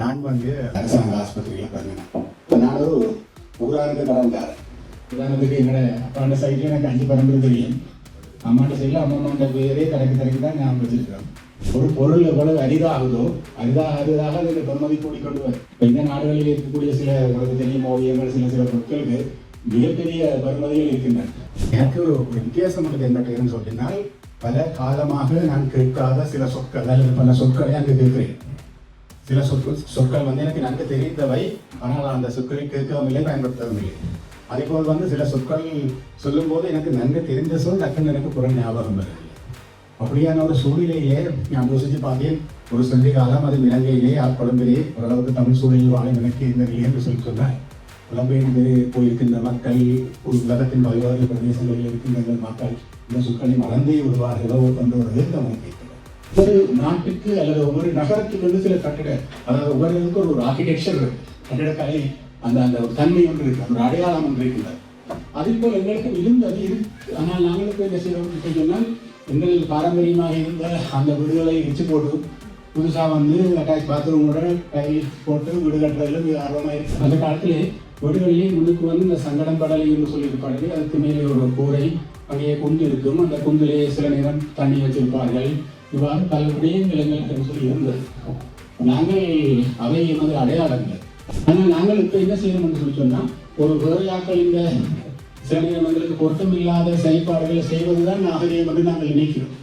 நான் வந்து அரசாங்க ஆஸ்பத்திரியில் பிறந்தேன். நான் ஒரு ஊராருக்கு கடன்காரன். உதாரணத்துக்கு என்னோட அப்பாண்ட சைடில் எனக்கு 5 பரம்பரை தெரியும். அம்மாண்ட சைடில் அம்மாண்ட பேரே தனக்கு தான் ஞாபகம் வச்சிருக்கிறோம். ஒரு பொருள் எவ்வளவு அரிதாகுதோ அரிதாக அதில் பெருமதி கூடிக்கொண்டு வரும். இப்போ இந்த நாடுகளில் இருக்கக்கூடிய சில உங்களுக்கு தெரியும் ஓவியங்கள் சில பொருட்களுக்கு மிகப்பெரிய பெருமதிகள் இருக்கின்றன. எனக்கு ஒரு வித்தியாசம் என்னன்னு சொல்லினால் பல காலமாக நான் கேட்காத சில சொற்கள் அல்லது பல சொற்களை அங்கு கேட்கிறேன். சில சொற்கள் வந்து எனக்கு நன்கு தெரிந்தவை, ஆனால் அந்த சொற்களை கேட்கவும் இல்லை, பயன்படுத்தவும் இல்லை. அதேபோல் வந்து சில சொற்கள் சொல்லும் போது எனக்கு நன்கு தெரிந்த சொல் டக்குன்னு எனக்கு புற ஞாபகம் வருது. அப்படியான ஒரு சூழ்நிலையிலே நான் யோசித்து பார்த்தேன். ஒரு சொல்லி காலம் அது இலங்கையிலே கொழும்பிலே ஓரளவுக்கு தமிழ் சூழலில் வாழ எனக்கு இந்த நிலை என்று சொன்னார். புலம்பெயர்ந்து போயிருக்கின்ற மக்கள், உலகத்தின் பல்வேறு பிரதேசங்களில் இருக்கின்ற மக்கள் இந்த சொற்களை மறந்தே விடுவார்களோ என்ற ஒரு ஏக்கம் கேட்கிறேன். ஒரு நாட்டுக்கு அல்லது ஒவ்வொரு நகரத்துக்கு வந்து சில அதாவது ஒவ்வொருவருக்கும் ஒரு ஆர்கிடெக்சர் கட்டிடக்கலை அந்த ஒரு தன்மை ஒன்று இருக்கு, ஒரு அடையாளம் ஒன்று இருக்கின்றது. அதே போல் எங்களுக்கு இருந்தது இருக்கு. ஆனால் நாங்களுக்கு என்ன செய்யறோம் சொன்னால் எங்கள் பாரம்பரியமாக இருந்த அந்த வீடுகளை வச்சு போட்டு புதுசாக வந்து அட்டாச் பாத்ரூமோட டைல்ஸ் போட்டு வீடு கட்டுறதுல ஆர்வமாக இருக்கு. அந்த காலத்திலே வீடுகளிலே முன்னுக்கு வந்து இந்த சங்கடம் படலை என்று சொல்லியிருப்பார்கள். அதுக்கு மேலே ஒரு கூரை, அங்கே குண்டு இருக்கும். அந்த குந்திலே சில நேரம் தண்ணி வச்சிருப்பார்கள். இவ்வாறு பல விடயங்கள் எங்களுக்கு சொல்லி இருந்தது. நாங்கள் அவை எமது அடையாளங்கள். ஆனால் நாங்கள் இப்போ என்ன செய்யணும் என்று சொல்லி சொன்னால் ஒரு வேறையாக்கள் இந்த சில நேரம் எங்களுக்கு பொருத்தமில்லாத செயல்பாடுகளை செய்வதுதான் நாகரிகம் என்று நாங்கள் நினைக்கிறோம்.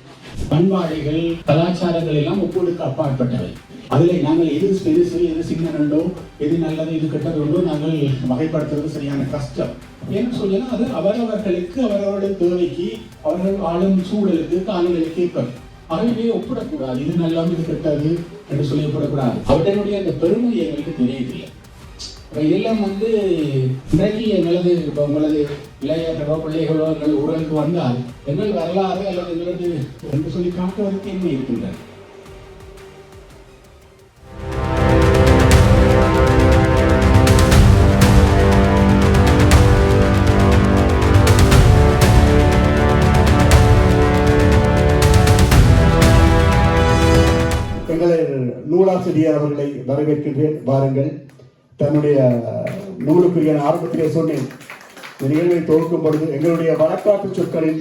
பண்பாடுகள் கலாச்சாரங்கள் எல்லாம் ஒப்புடுக்கு அப்பாற்பட்டவை. அதில் நாங்கள் எது பெருசு எது சின்னண்டோ எது நல்லது எது கெட்டதோ நாங்கள் வகைப்படுத்துறது சரியான கஷ்டம். ஏன்னு சொல்லினா அது அவரவர்களுக்கு அவரவருடைய தேவைக்கு அவர்கள் வாழும் சூழலுக்கு காலங்களுக்கு ஏற்பது. அவையிலேயே ஒப்பிடக்கூடாது. இது நல்லது இது கெட்டது என்று சொல்லப்படக்கூடாது. அவர்களுடைய அந்த பெருமை எங்களுக்கு தெரியவில்லை. இதெல்லாம் வந்து இன்றைக்கு எங்களது இப்போ உங்களது இளைஞர்களோ பிள்ளைகளோ எங்கள் ஊழலுக்கு வந்தால் எங்கள் வரலாறு அல்லது எங்களது என்று சொல்லி காட்டுவதற்கு என்ன இருக்கின்றன. எங்களை நூலாசிரியர் அவர்களை வரவேற்கின்றேன். வாருங்கள். தன்னுடைய நூலுக்குரிய ஆரம்பத்திலே சொன்னேன், இந்த நிகழ்வை துவக்கும் பொழுது எங்களுடைய வழக்காட்டு சொற்களில்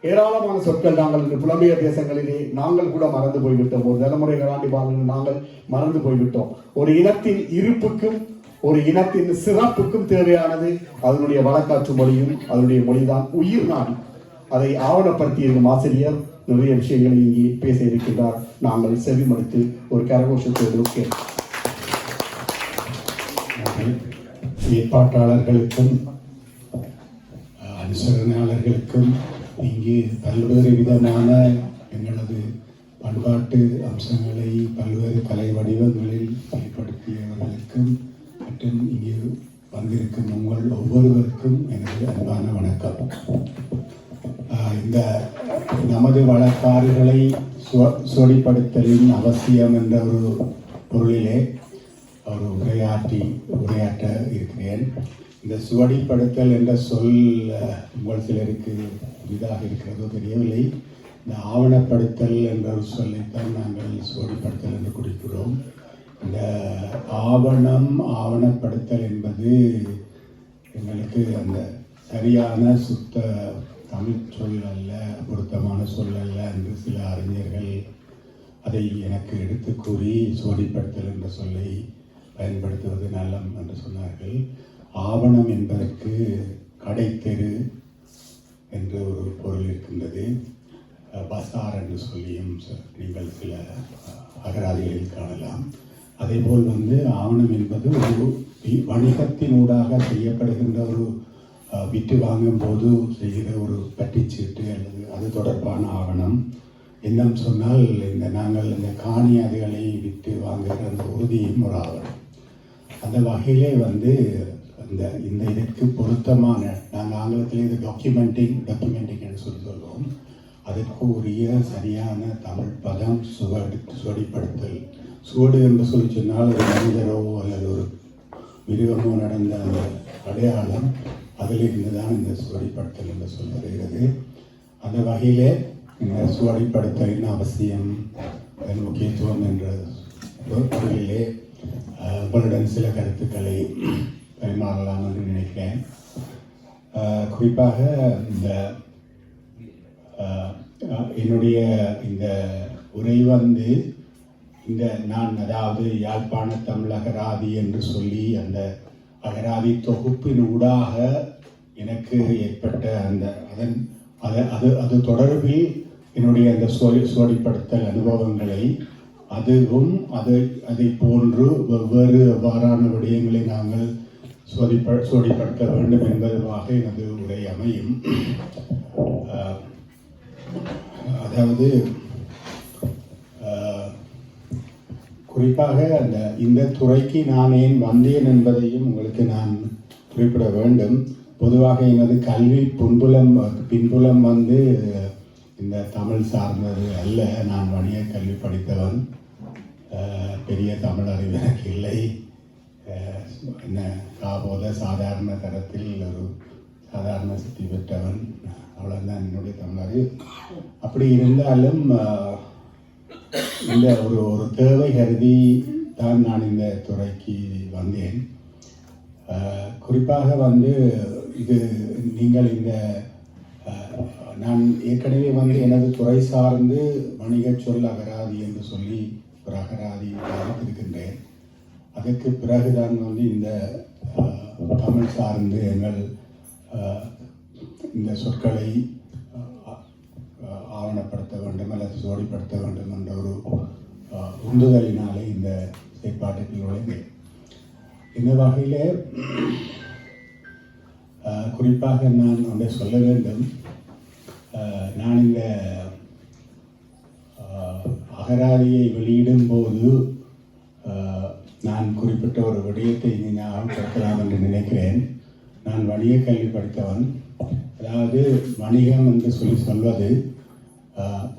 ஏராளமான சொற்கள் நாங்கள் இந்த புலம்பெயர் தேசங்களிலே நாங்கள் கூட மறந்து போய்விட்டோம். ஒரு தலைமுறைகள் ஆண்டி வாழ்ந்து நாங்கள் மறந்து போய்விட்டோம். ஒரு இனத்தின் இருப்புக்கும் ஒரு இனத்தின் சிறப்புக்கும் தேவையானது அதனுடைய வழக்காற்று மொழியும் அதனுடைய மொழிதான் உயிர் நாடி. அதை ஆவணப்படுத்தியிருக்கும் ஆசிரியர் நிறைய விஷயங்களை இங்கே பேச இருக்கின்றார். நாங்கள் செவிமடுத்து ஒரு கரகோஷத்தோடு கேட்போம். ஏற்பாட்டாளர்களுக்கும் அனுசரணையாளர்களுக்கும் இங்கு பல்வேறு விதமான எங்களது பண்பாட்டு அம்சங்களை பல்வேறு கலை வடிவங்களில் வெளிப்படுத்தியவர்களுக்கும் மற்றும் இங்கு வந்திருக்கும் உங்கள் ஒவ்வொருவருக்கும் எனது அன்பான வணக்கம். இந்த நமது வழக்காறுகளை சுவடிப்படுத்தலின் அவசியம் என்ற ஒரு பொருளிலே ஒரு உரையாற்ற இருக்கிறேன். இந்த சுவடிப்படுத்தல் என்ற சொல் உங்கள் சிலருக்கு புதிதாக இருக்கிறதோ தெரியவில்லை. இந்த ஆவணப்படுத்தல் என்ற ஒரு சொல்லைத்தான் நாங்கள் சுவடிப்படுத்தல் என்று குறிக்கிறோம். இந்த ஆவணப்படுத்தல் என்பது எங்களுக்கு அந்த சரியான சுத்த தமிழ் சொல் அல்ல, பொருத்தமான சொல் அல்ல என்று சில அறிஞர்கள் அதை எனக்கு எடுத்து கூறி சுவடிப்படுத்தல் என்ற சொல்லை பயன்படுத்துவது நலம் என்று சொன்னார்கள். ஆவணம் என்பதற்கு கடைத்தெரு என்று ஒரு பொருள் இருக்கின்றது. பசார் என்று சொல்லியும் நீங்கள் சில அகராதிகளில் காணலாம். அதேபோல் வந்து ஆவணம் என்பது ஒரு வணிகத்தினூடாக செய்யப்படுகின்ற ஒரு விட்டு வாங்கும் போது செய்கிற ஒரு பட்டிச்சீட்டு அல்லது அது தொடர்பான ஆவணம். இன்னும் சொன்னால் நாங்கள் இந்த காணியாதிகளை விட்டு வாங்குகிற அந்த உறுதியும் ஒரு ஆவணம். அந்த வகையிலே வந்து இந்த இதற்கு பொருத்தமான நாங்கள் ஆங்கிலத்தில் இது டாக்குமெண்டிங் என்று சொல்லுவோம். அதற்கு உரிய சரியான தமிழ் பதம் சுவடிப்படுத்தல். சுவடு என்று சொல்லி சொன்னால் ஒரு மனிதரோ அல்லது ஒரு மிருகமோ நடந்த அந்த அடையாளம், அதிலிருந்து தான் இந்த சுவடிப்படுத்தல் என்று சொல்ல வருகிறது. அந்த வகையிலே இந்த சுவடிப்படுத்தலின் அவசியம் முக்கியத்துவம் என்ற பொருளிலே உங்களுடன் சில கருத்துக்களை பரிமாறலாம் என்று நினைக்கிறேன். குறிப்பாக இந்த என்னுடைய இந்த உரை வந்து இந்த நான் அதாவது யாழ்ப்பாண தமிழ் அகராதி என்று சொல்லி அந்த அகராதி தொகுப்பின் ஊடாக எனக்கு ஏற்பட்ட அந்த அது தொடர்பில் என்னுடைய அந்த சோடிப்படுத்தல் அனுபவங்களை அதுவும் அதை போன்று எவ்வாறான விடயங்களை நாங்கள் சோடிப்படுத்த வேண்டும் என்பதுமாக எனது உரை அமையும். அதாவது குறிப்பாக இந்த துறைக்கு நான் ஏன் வந்தேன் என்பதையும் உங்களுக்கு நான் குறிப்பிட வேண்டும். பொதுவாக எனது கல்வி பின்புலம் வந்து இந்த தமிழ் சார்ந்தது அல்ல. நான் வணிக கல்வி படித்தவன். பெரிய தமிழ் அறிவு எனக்கு இல்லை. என்ன காபோத சாதாரண தரத்தில் ஒரு சாதாரண சித்தி பெற்றவன். அவ்வளோதான் என்னுடைய தமிழ் அறிவு. அப்படி இருந்தாலும் இந்த ஒரு தேவை கருதி தான் நான் இந்த துறைக்கு வந்தேன். குறிப்பாக வந்து இது நீங்கள் இந்த நான் ஏற்கனவே வந்து எனது துறை சார்ந்து வணிக சொல் அகராதி என்று சொல்லி ஒரு அகராதி தயாரித்திருக்கின்றேன். அதற்கு பிறகுதான் வந்து இந்த தமிழ் சார்ந்து எங்கள் இந்த சொற்களை ஆவணப்படுத்த வேண்டும் அல்லது சோடிப்படுத்த வேண்டும் என்ற ஒரு உந்துதலினாலே இந்த செயற்பாட்டுக்கு நுழைந்தேன். இந்த வகையில் குறிப்பாக நான் ஒன்றை சொல்ல வேண்டும். நான் இந்த அகராதியை வெளியிடும் போது நான் குறிப்பிட்ட ஒரு விடயத்தை ஞாபகப்படுத்தலாம் என்று நினைக்கிறேன். நான் வணிக கல்வி படித்தவன். அதாவது வணிகம் என்று சொல்வது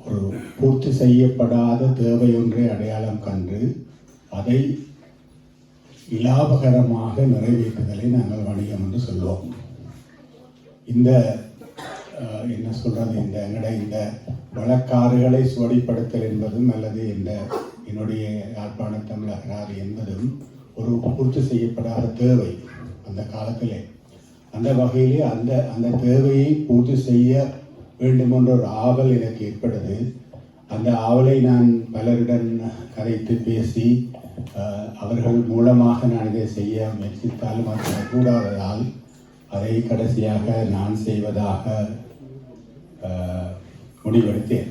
ஒரு பூர்த்தி செய்யப்படாத தேவை ஒன்றை அடையாளம் கண்டு அதை இலாபகரமாக நிறைவேற்றுதலை நாங்கள் வணிகம் என்று சொல்லுவோம். இந்த என்ன சொல்றது, இந்த வழக்காறுகளை சுவடிப்படுத்தல் என்பதும் அல்லது என்னுடைய யாழ்ப்பாண தமிழ் அகராதி என்பதும் ஒரு பூர்த்தி செய்யப்படாத தேவை அந்த காலத்திலே. அந்த வகையிலே அந்த தேவையை பூர்த்தி செய்ய வேண்டும் என்ற ஒரு ஆவல் எனக்கு ஏற்பட்டது. அந்த ஆவலை நான் பலருடன் கதைத்து பேசி அவர்கள் மூலமாக நான் இதை செய்ய முயற்சித்தாலும் அது கூடாததால் அதை கடைசியாக நான் செய்வதாக முடிவெடுத்தேன்.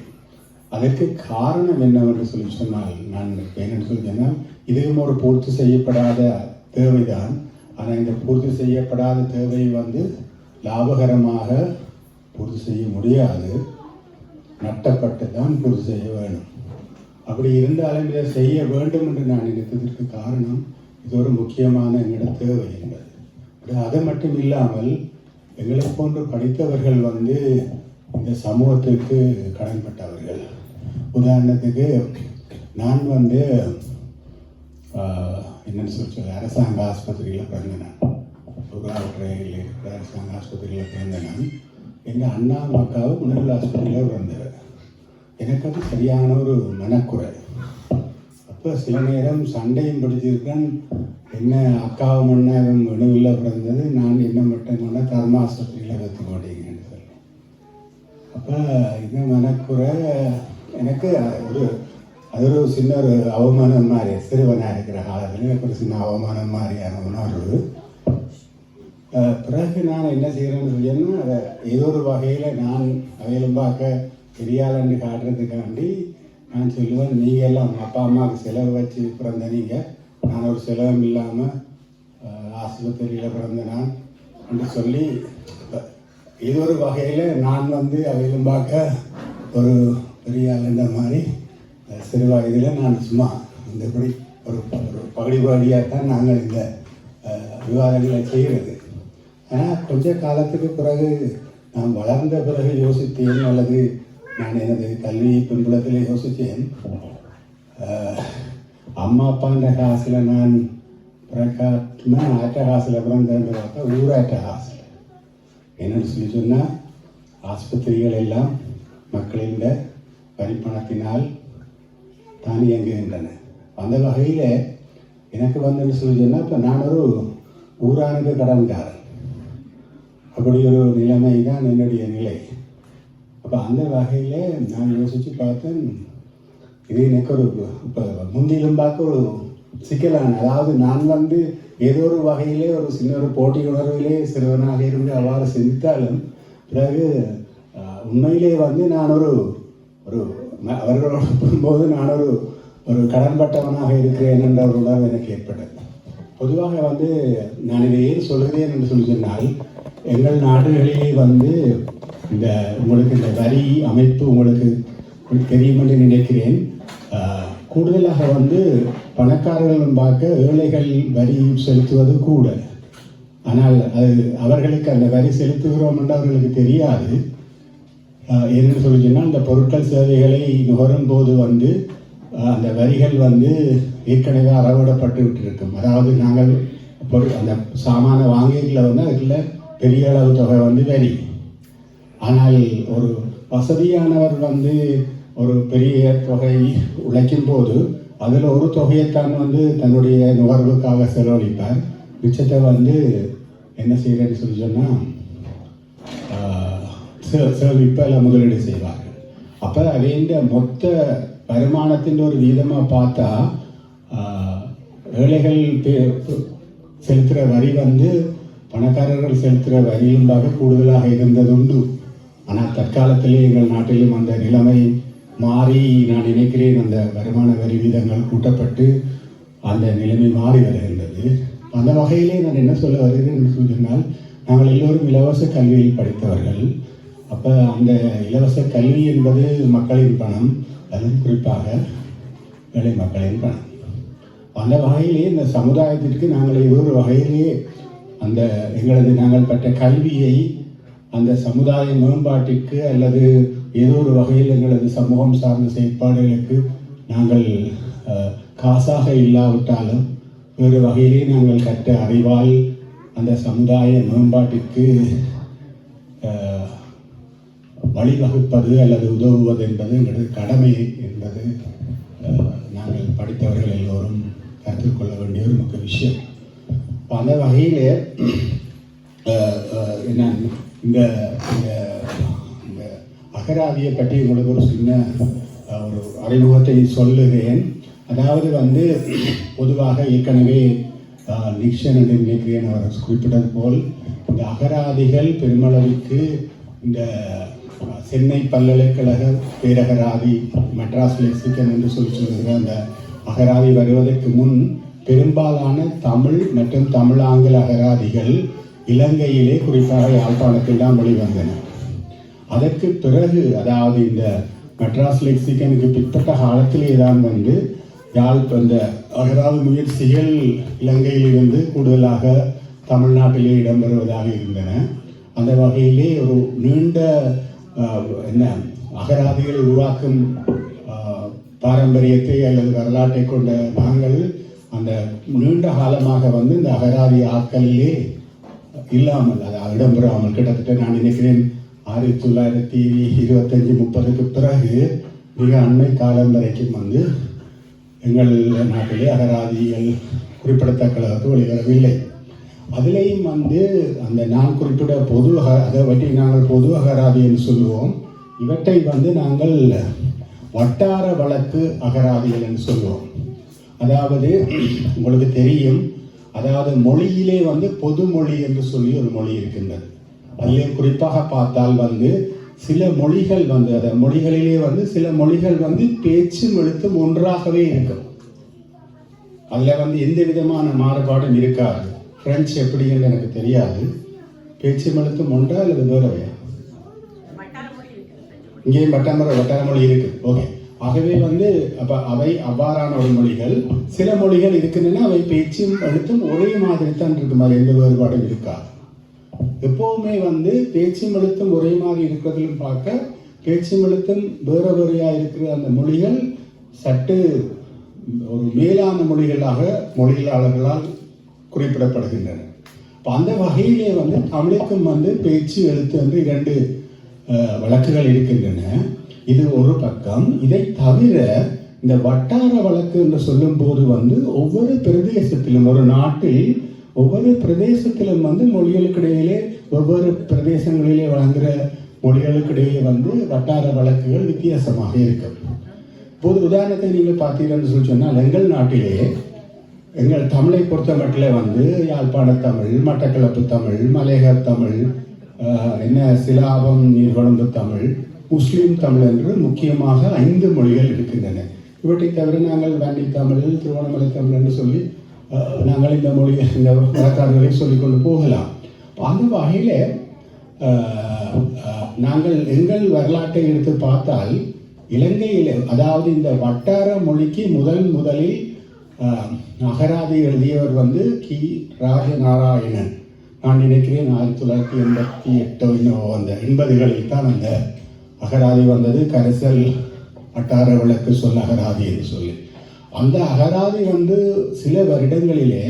அதற்கு காரணம் என்னவென்று சொன்னால் நான் என்னென்னு சொன்னால் இதுவும் ஒரு பூர்த்தி செய்யப்படாத தேவைதான். ஆனால் இந்த பூர்த்தி செய்யப்படாத தேவையை வந்து லாபகரமாக பூர்த்தி செய்ய முடியாது. நட்டப்பட்டு தான் பூர்த்தி செய்ய வேணும். அப்படி இருந்தாலும் இதை செய்ய வேண்டும் என்று நான் நினைத்ததற்கு காரணம் இது ஒரு முக்கியமான எங்களோட தேவை என்பது. அது மட்டும் இல்லாமல் எங்களை போன்று படித்தவர்கள் வந்து இந்த சமூகத்திற்கு கடன்பட்டவர்கள். உதாரணத்துக்கு நான் வந்து என்னென்னு சொல்ல அரசாங்க ஆஸ்பத்திரியில் பிறந்தேன். ஊராட்றையில் இருக்கிற அரசாங்க ஆஸ்பத்திரியில் பிறந்தேன். எங்கள் அண்ணா அக்காவும் உணர்வு ஆஸ்பத்திரியில் பிறந்தவர். எனக்கு அது சரியான ஒரு மனக்குறை. அப்போ சில நேரம் சண்டையும் பிடிச்சிருக்கேன். என்ன அக்காவும் அண்ணாவும் உணவில் பிறந்தது, நான் என்ன மட்டும் தர்ம ஆஸ்பத்திரியில் வைத்து போட்டீங்கன்னு சொல்லி. அப்போ இந்த மனக்குறை எனக்கு அது ஒரு சின்ன ஒரு அவமானம் மாதிரி, சிறுவனாக இருக்கிற காலத்தில் எனக்கு ஒரு சின்ன அவமானம் மாதிரியான உணர்வு. பிறகு நான் என்ன செய்கிறேன்னு சொல்லியேன்னா அதை ஏதோ ஒரு வகையில் நான் அவையிலும் பார்க்க பெரியாளன்னு காட்டுறதுக்காண்டி நான் சொல்லுவேன், நீங்கள் எல்லாம் அப்பா அம்மாவுக்கு செலவு வச்சு பிறந்த நீங்கள், நான் ஒரு செலவும் இல்லாமல் ஆஸ்பத்திரியில் பிறந்த நான் என்று சொல்லி ஏதோ ஒரு வகையில் நான் வந்து அவையிலும் பார்க்க ஒரு பெரியாளுன்ற மாதிரி சிறு வயதில் நான் சும்மா இந்தபடி ஒரு பகுதி பகுதியாகத்தான் நாங்கள் இந்த விவாதங்களை செய்கிறது. ஆனால் கொஞ்ச காலத்துக்கு பிறகு நான் வளர்ந்த பிறகு யோசித்தேன், அல்லது நான் எனது கல்வி பின்புலத்தில் யோசித்தேன். அம்மா அப்பான்ற காசில் நான் பிறக்காட்டினா ஆற்ற காசில் பிறந்தேன்னு பார்த்தா ஊராற்ற காசில் என்னென்னு சொல்லி சொன்னால் ஆஸ்பத்திரிகள் எல்லாம் மக்களின் வரிப்பணத்தினால் தான் இயங்குகின்றன. அந்த வகையில் எனக்கு வந்து சொல்லிச்சுன்னா இப்போ நான் ஒரு ஊரானுக்கு கடன்காரன், அப்படி ஒரு நிலைமை தான் என்னுடைய நிலை. அப்போ அந்த வகையில் நான் யோசித்து பார்த்தேன், இது எனக்கு ஒரு இப்போ முந்திலும் பார்க்க ஒரு சிக்கலான, அதாவது நான் வந்து ஏதோ ஒரு வகையிலே ஒரு சின்ன ஒரு போட்டி உணர்விலே சிறுவனாக இருந்து அவ்வாறு சிந்தித்தாலும் பிறகு உண்மையிலே வந்து நான் ஒரு அவர்களோடு போகும்போது நான் ஒரு கடன்பட்டவனாக இருக்கிறேன் என்ற ஒரு உணர்வு எனக்கு ஏற்பட்டது. பொதுவாக வந்து நான் இதை ஏன் சொல்கிறேன் என்று சொல்லி சொன்னால், எங்கள் நாடுகளிலே வந்து உங்களுக்கு இந்த வரி அமைப்பு உங்களுக்கு தெரியும் என்று நினைக்கிறேன். கூடுதலாக வந்து பணக்காரர்களும் பார்க்க ஏழைகள் வரி செலுத்துவது கூட. ஆனால் அது அவர்களுக்கு அந்த வரி செலுத்துகிறோம் என்று அவர்களுக்கு தெரியாது. என்று சொல்லி சொன்னால், இந்த பொருட்கள் சேவைகளை நுகரும் போது வந்து அந்த வரிகள் வந்து ஏற்கனவே அளவிடப்பட்டு விட்டிருக்கும். அதாவது நாங்கள் அந்த சாமான வாங்கிகளில் வந்து அதுக்குள்ள பெரிய அளவு தொகை வந்து வரி. ஆனால் ஒரு வசதியானவர் வந்து ஒரு பெரிய தொகை உழைக்கும் போது அதில் ஒரு தொகையைத்தான் வந்து தன்னுடைய நுகர்வுக்காக செலவழிப்பார். மிச்சத்தை வந்து என்ன செய்கிறேன்னு சொல்லி சொன்னால் சேமிப்பை இல்லை முதலீடு செய்வார்கள். அப்போ அதே மொத்த வருமானத்தின் ஒரு வீதமாக பார்த்தா ஏழைகள் செலுத்துகிற வரி வந்து பணக்காரர்கள் செலுத்துகிற வரியும்பாக கூடுதலாக இருந்ததுண்டு. ஆனால் தற்காலத்திலே எங்கள் நாட்டிலும் அந்த நிலைமை மாறி நான் நினைக்கிறேன், அந்த வருமான வரி வீதங்கள் கூட்டப்பட்டு அந்த நிலைமை மாறி வருகின்றது. அந்த வகையிலே நான் என்ன சொல்ல வருகிறேன் என்று சொன்னால், நாங்கள் எல்லோரும் இலவச கல்வியில் படித்தவர்கள். அப்போ அந்த இலவச கல்வி என்பது மக்களின் பணம், அதுவும் குறிப்பாக ஏழை மக்களின் பணம். அந்த வகையிலே இந்த சமுதாயத்திற்கு நாங்கள் ஏதோ ஒரு வகையிலே அந்த நாங்கள் பெற்ற கல்வியை அந்த சமுதாய மேம்பாட்டிற்கு அல்லது ஏதோ ஒரு வகையில் எங்களது சமூகம் சார்ந்த செயற்பாடுகளுக்கு நாங்கள் காசாக இல்லாவிட்டாலும் வேறு வகையிலே நாங்கள் கற்ற அறிவால் அந்த சமுதாய மேம்பாட்டிற்கு வழிவகுப்பது அல்லது உதவுவது என்பது எங்களது கடமை என்பது நாங்கள் படித்தவர்கள் எல்லோரும் கற்றுக் கொள்ள வேண்டிய ஒரு முக்கிய விஷயம். அந்த வகையிலே இந்த அகராதியை பற்றி உங்களுக்கு ஒரு சின்ன ஒரு அறிமுகத்தை சொல்லுகிறேன். அதாவது வந்து பொதுவாக ஏற்கனவே நிக்சன் என்று நினைக்கிறேன் அவர் குறிப்பிட்டது போல், இந்த அகராதிகள் பெருமளவுக்கு இந்த சென்னை பல்கலைக்கழக பேரகராதி மெட்ராஸ் லெக்சிகன் என்று சொல்லுகிற அந்த அகராதி வருவதற்கு முன் பெரும்பாலான தமிழ் மற்றும் தமிழ் ஆங்கில அகராதிகள் இலங்கையிலே குறிப்பாக யாழ்ப்பாணத்தில் தான் வெளிவந்தன. அதற்கு பிறகு அதாவது இந்த மெட்ராஸ் லெக்சிகனுக்கு பிற்பட்ட காலத்திலே தான் வந்து இந்த அகராதி முயற்சிகள் இலங்கையிலிருந்து கூடுதலாக தமிழ்நாட்டிலே இடம்பெறுவதாக இருந்தன. அந்த வகையிலே ஒரு நீண்ட அகராதிகளை உருவாக்கும் பாரம்பரியத்தை அல்லது வரலாற்றை கொண்ட நாங்கள் அந்த நீண்ட காலமாக வந்து இந்த அகராதி ஆக்கலிலே இல்லாமல் அது இடம்பெறாமல் கிட்டத்தட்ட நான் நினைக்கிறேன் 1925-30க்கு பிறகு மிக அண்மை காலம் வரைக்கும் வந்து எங்கள் நாட்டிலே அகராதிகள் குறிப்பிடத்தக்க அளவுக்கு வெளிவரவில்லை. அதிலேயும் வந்து அந்த நான் குறிப்பிட அதை பற்றி நாங்கள் பொது அகராதி என்று சொல்லுவோம். இவற்றை வந்து நாங்கள் வட்டார வழக்கு அகராதிகள் என்று சொல்லுவோம். அதாவது உங்களுக்கு தெரியும், அதாவது மொழியிலே வந்து பொது மொழி என்று சொல்லி ஒரு மொழி இருக்கின்றது. அதிலே குறிப்பாக பார்த்தால் வந்து சில மொழிகள் வந்து அந்த மொழிகளிலே வந்து சில மொழிகள் வந்து பேச்சும் எழுத்தும் ஒன்றாகவே இருக்கும். அதில் வந்து எந்த விதமான மாறுபாடும் இருக்காது. பிரெஞ்சு எப்படின்னு எனக்கு தெரியாது. பேச்சும் எழுத்தும் ஒன்றா அல்லது வேறவையா? இங்கேயும் வட்டார மொழி இருக்கு. ஓகே, ஆகவே வந்து அப்போ அவை அவ்வாறான ஒரு மொழிகள். சில மொழிகள் இருக்குதுன்னா அவை பேச்சும் எழுத்தும் ஒரே மாதிரி தான் இருக்கும், அது எந்த வேறுபாடும் இருக்காது. எப்போவுமே வந்து பேச்சும் எழுத்தும் ஒரே மாதிரி இருக்கிறதுலும் பார்க்க பேச்சும் எழுத்தும் வேற வேறையாக இருக்கிற அந்த மொழிகள் சற்று ஒரு மேலான மொழிகளாக மொழியாளர்களால் குறிப்பிடப்படுகின்றன. இப்போ அந்த வகையிலே வந்து தமிழுக்கும் வந்து பேச்சு எழுத்து வந்து 2 வழக்குகள் இருக்கின்றன. இது ஒரு பக்கம். இதை தவிர இந்த வட்டார வழக்கு என்று சொல்லும்போது வந்து ஒவ்வொரு பிரதேசத்திலும் ஒரு நாட்டில் ஒவ்வொரு பிரதேசத்திலும் வந்து மொழிகளுக்கிடையிலே ஒவ்வொரு பிரதேசங்களிலே வழங்குகிற மொழிகளுக்கிடையே வந்து வட்டார வழக்குகள் வித்தியாசமாக இருக்கும். இப்போது உதாரணத்தை நீங்கள் பார்த்தீங்கன்னு சொல்லி சொன்னால் எங்கள் நாட்டிலே எங்கள் தமிழை பொறுத்த மட்டில் வந்து யாழ்ப்பாண தமிழ், மட்டக்களப்பு தமிழ், மலையக தமிழ், சிலாபம், நீர்கொழும்பு தமிழ், முஸ்லீம் தமிழ் என்று முக்கியமாக 5 மொழிகள் இருக்கின்றன. இவற்றை தவிர நாங்கள் வன்னி தமிழ், திருவண்ணாமலை தமிழ் என்று சொல்லி நாங்கள் இந்த வழக்காடுகளை சொல்லிக்கொண்டு போகலாம். அந்த வகையில் நாங்கள் எங்கள் வரலாற்றை எடுத்து பார்த்தால் இலங்கையில், அதாவது இந்த வட்டார மொழிக்கு முதலில் அகராதி எழுதியவர் வந்து கி. ராஜநாராயணன். நான் நினைக்கிறேன் 1988 அந்த 80களில் தான் அந்த அகராதி வந்தது. கரிசல் வட்டார வழக்கு சொல் அகராதி என்று சொல்லி அந்த அகராதி வந்து சில வருடங்களிலே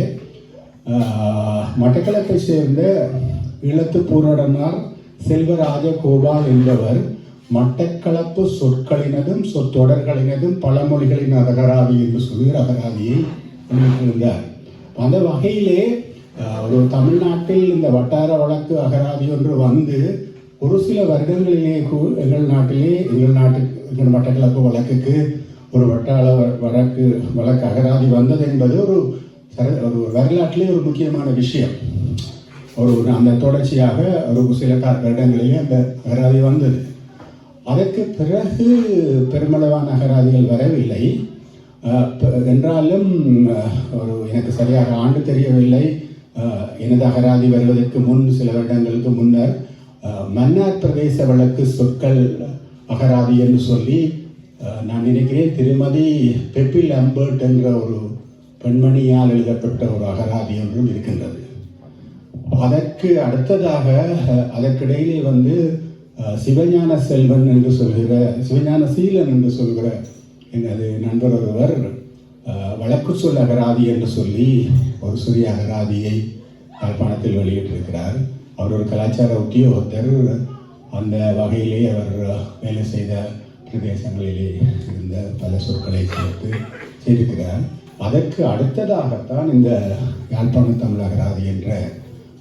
மட்டக்களப்பை சேர்ந்த ஈழத்து பூரணனார் செல்வராஜ கோபால் என்பவர் மட்டக்களப்பு சொற்களினதும் சொற்றொடர்களினதும் பழமொழிகளின் அகராதி என்று சொல்கிற அகராதியை வெளியிட்டிருந்தார். அந்த வகையிலே ஒரு தமிழ்நாட்டில் இந்த வட்டார வழக்கு அகராதி ஒன்று வந்து ஒரு சில வருடங்களிலே எங்கள் மட்டக்களப்பு வழக்குக்கு ஒரு வட்டார வழக்கு அகராதி வந்தது என்பது ஒரு வரலாற்றிலே ஒரு முக்கியமான விஷயம். அந்த தொடர்ச்சியாக ஒரு சில வருடங்களிலே அந்த அகராதி வந்தது. அதற்கு பிறகு பெருமளவான அகராதிகள் வரவில்லை என்றாலும் எனக்கு சரியாக ஆண்டு தெரியவில்லை. எனது அகராதி வருவதற்கு சில வருடங்களுக்கு முன்னர் மன்னார் பிரதேச வழக்கு சொற்கள் அகராதி என்று சொல்லி நான் நினைக்கிறேன் திருமதி பெப்பில் அம்பர்ட் என்ற ஒரு பெண்மணியால் எழுதப்பட்ட ஒரு அகராதி ஒன்றும் இருக்கின்றது. அதற்கு அடுத்ததாக அதற்கிடையிலே வந்து சிவஞான செல்வன் என்று சொல்கிற சிவஞான சீலன் என்று சொல்கிற எனது நண்பர் ஒருவர் வழக்கு சொல் அகராதி என்று சொல்லி ஒரு சிறிய அகராதியை யாழ்ப்பாணத்தில் வெளியிட்டிருக்கிறார். அவர் ஒரு கலாச்சார உத்தியோகத்தர். அந்த வகையிலே அவர் வேலை செய்த பிரதேசங்களிலே இருந்த பல சொற்களை சேர்த்து செய்திருக்கிறார். அதற்கு அடுத்ததாகத்தான் இந்த யாழ்ப்பாண தமிழ் அகராதி என்ற